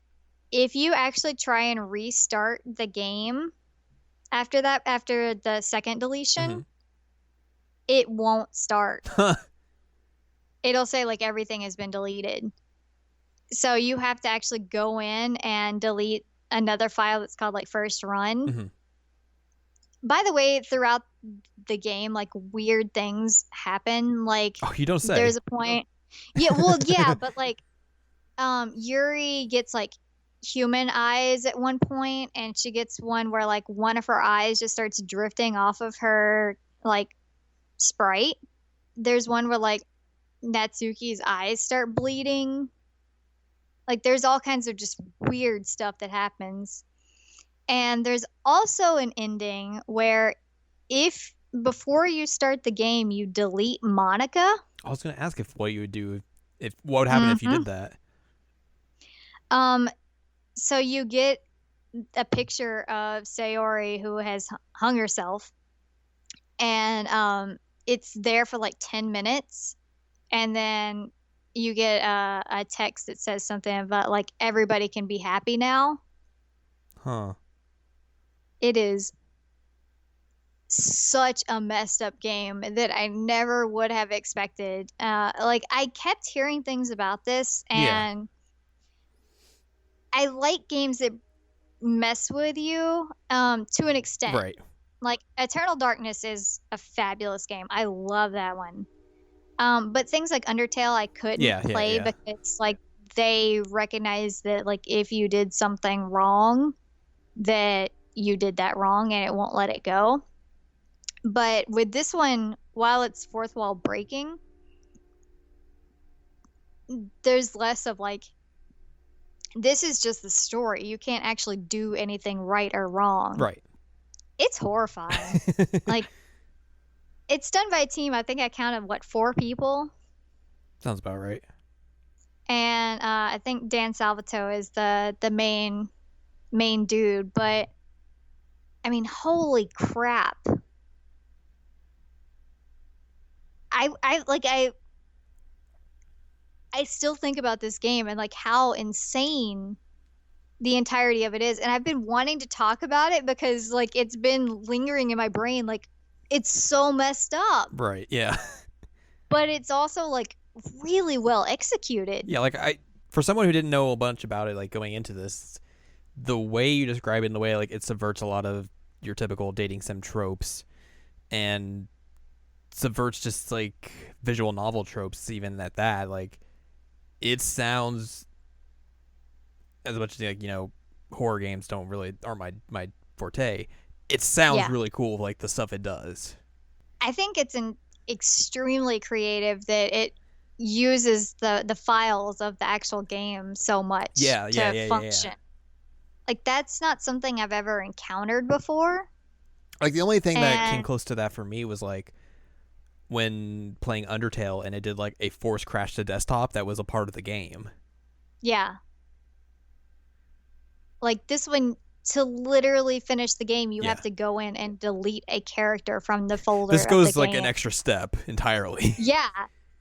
if you actually try and restart the game after the second deletion, it won't start. It'll say like everything has been deleted. So you have to actually go in and delete another file that's called like first run. By the way, throughout the game, like weird things happen. Like, oh, you don't say. There's a point. Yeah, well, yeah, but like, Yuri gets like human eyes at one point, and she gets one where like one of her eyes just starts drifting off of her like sprite. There's one where like Natsuki's eyes start bleeding. Like, there's all kinds of just weird stuff that happens. And there's also an ending where if before you start the game you delete Monica. I was going to ask what you would do what would happen if you did that. So you get a picture of Sayori who has hung herself, and it's there for like 10 minutes, and then you get a text that says something about like everybody can be happy now. Huh. It is such a messed up game that I never would have expected. Like, I kept hearing things about this, and I like games that mess with you to an extent. Right. Like, Eternal Darkness is a fabulous game. I love that one. But things like Undertale I couldn't play because like they recognize that like if you did something wrong, that you did that wrong and it won't let it go. But with this one, while it's fourth wall breaking, there's less of like, this is just the story. You can't actually do anything right or wrong. Right. It's horrifying. Like, it's done by a team. I think I counted 4 people. Sounds about right. And I think Dan Salvato is the main dude. But I mean, holy crap! I still think about this game and like how insane the entirety of it is, and I've been wanting to talk about it because like it's been lingering in my brain. Like, it's so messed up. Right. Yeah. But it's also like really well executed. Yeah. Like for someone who didn't know a bunch about it, like going into this, the way you describe it and the way like it subverts a lot of your typical dating sim tropes and subverts just like visual novel tropes, even at that, like it sounds, as much as like, you know, horror games aren't my forte, it sounds really cool, like the stuff it does. I think it's an extremely creative that uses the files of the actual game so much to function. Like, that's not something I've ever encountered before. Like, the only thing that came close to that for me was, like, when playing Undertale and it did, like, a force crash to desktop that was a part of the game. Yeah. Like, this one, to literally finish the game, you have to go in and delete a character from the folder. This goes, like, an extra step entirely. Yeah.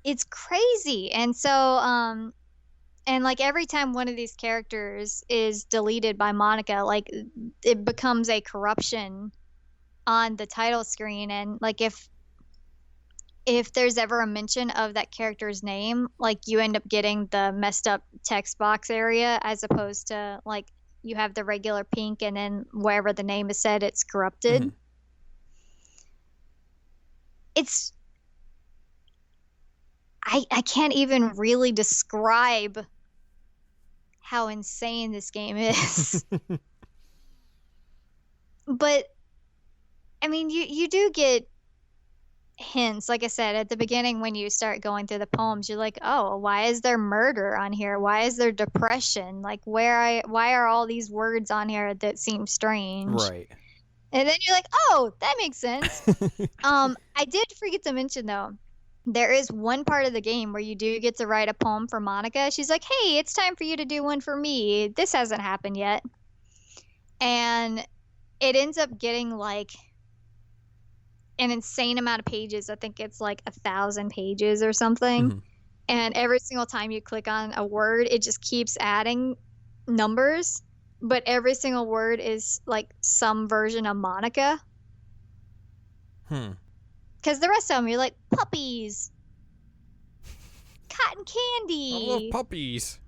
It's crazy. And so, and, like, every time one of these characters is deleted by Monica, like, it becomes a corruption on the title screen. And, like, if there's ever a mention of that character's name, like, you end up getting the messed up text box area, as opposed to, like, you have the regular pink, and then wherever the name is said, it's corrupted. Mm-hmm. It's... I can't even really describe how insane this game is. But, I mean, you do get hints. Like I said, at the beginning, when you start going through the poems, you're like, oh, why is there murder on here? Why is there depression? Like, why are all these words on here that seem strange? Right. And then you're like, oh, that makes sense. I did forget to mention, though, there is one part of the game where you do get to write a poem for Monica. She's like, hey, it's time for you to do one for me. This hasn't happened yet. And it ends up getting, like, an insane amount of pages. I think it's like 1,000 pages or something. Mm-hmm. And every single time you click on a word, it just keeps adding numbers. But every single word is like some version of Monica. Because the rest of them, you're like, puppies, cotton candy. I love puppies.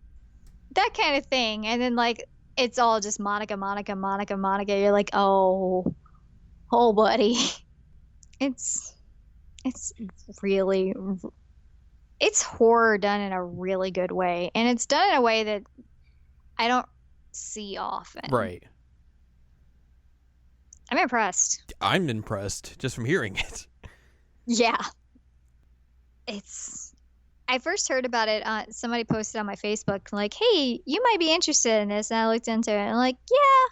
That kind of thing. And then, like, it's all just Monica, Monica, Monica, Monica. You're like, oh, buddy. It's really, it's horror done in a really good way. And it's done in a way that I don't see often. Right. I'm impressed. I'm impressed just from hearing it. Yeah. I first heard about it, somebody posted on my Facebook, like, hey, you might be interested in this. And I looked into it and I'm like, yeah,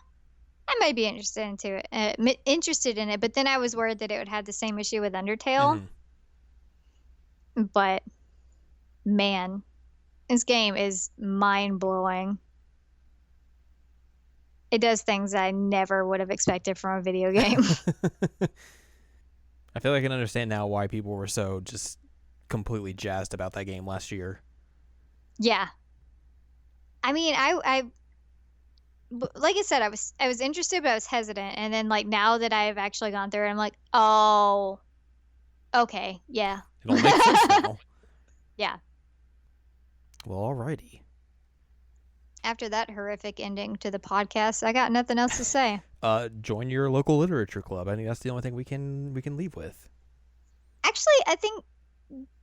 I might be interested in it. But then I was worried that it would have the same issue with Undertale. Mm-hmm. But, man, this game is mind-blowing. It does things I never would have expected from a video game. I feel like I can understand now why people were so just completely jazzed about that game last year. Yeah. I mean, I like I said, I was interested, but I was hesitant. And then, like, now that I've actually gone through it, I'm like, oh, okay, yeah. It all makes sense now. Yeah. Well, alrighty. After that horrific ending to the podcast, I got nothing else to say. Join your local literature club. I think that's the only thing we can leave with. Actually, I think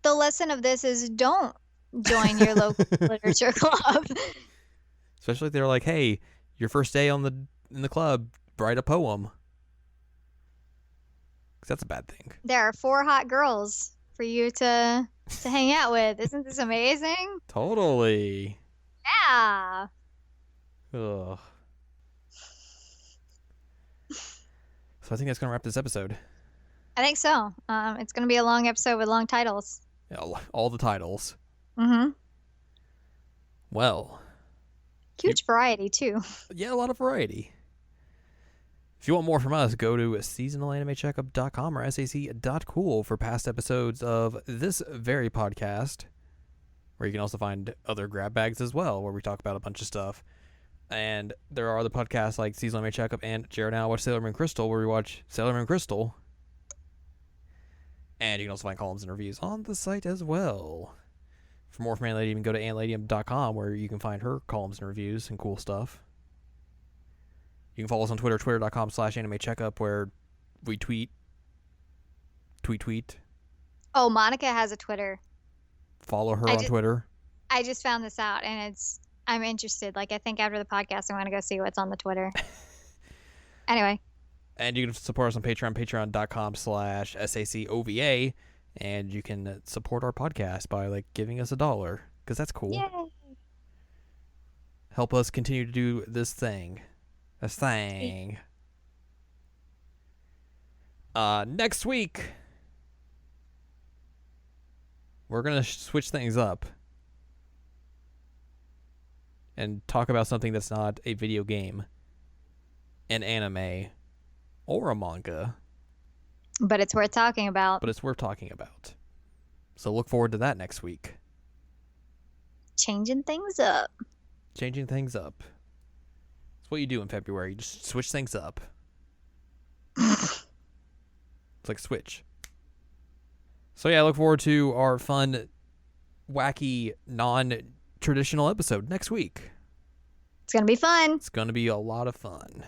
the lesson of this is don't join your local literature club. Especially if they're like, hey, your first day in the club, write a poem. 'Cause that's a bad thing. There are 4 hot girls for you to hang out with. Isn't this amazing? Totally. Yeah. Ugh. So I think that's going to wrap this episode. I think so. It's going to be a long episode with long titles. Yeah, all the titles. Mm-hmm. Well. Huge variety, too. Yeah, a lot of variety. If you want more from us, go to seasonalanimecheckup.com or sac.cool for past episodes of this very podcast, where you can also find other grab bags as well, where we talk about a bunch of stuff. And there are other podcasts like Seasonal Anime Checkup and Jared and I watch Sailor Moon Crystal, where we watch Sailor Moon Crystal. And you can also find columns and reviews on the site as well. For more from Anne Ladyem, go to anneladyem.com, where you can find her columns and reviews and cool stuff. You can follow us on Twitter, twitter.com/animecheckup, where we tweet. Oh, Monica has a Twitter. Follow her on Twitter. I just found this out, and I'm interested. Like, I think after the podcast, I want to go see what's on the Twitter. Anyway. And you can support us on Patreon, patreon.com/SACOVA. And you can support our podcast by like giving us $1, because that's cool. Yay. Help us continue to do this thing. Next week, we're going to switch things up and talk about something that's not a video game, an anime, or a manga. But it's worth talking about. So look forward to that next week. Changing things up. It's what you do in February. You just switch things up. It's like Switch. So yeah, I look forward to our fun, wacky, non-traditional episode next week. It's going to be fun. It's going to be a lot of fun.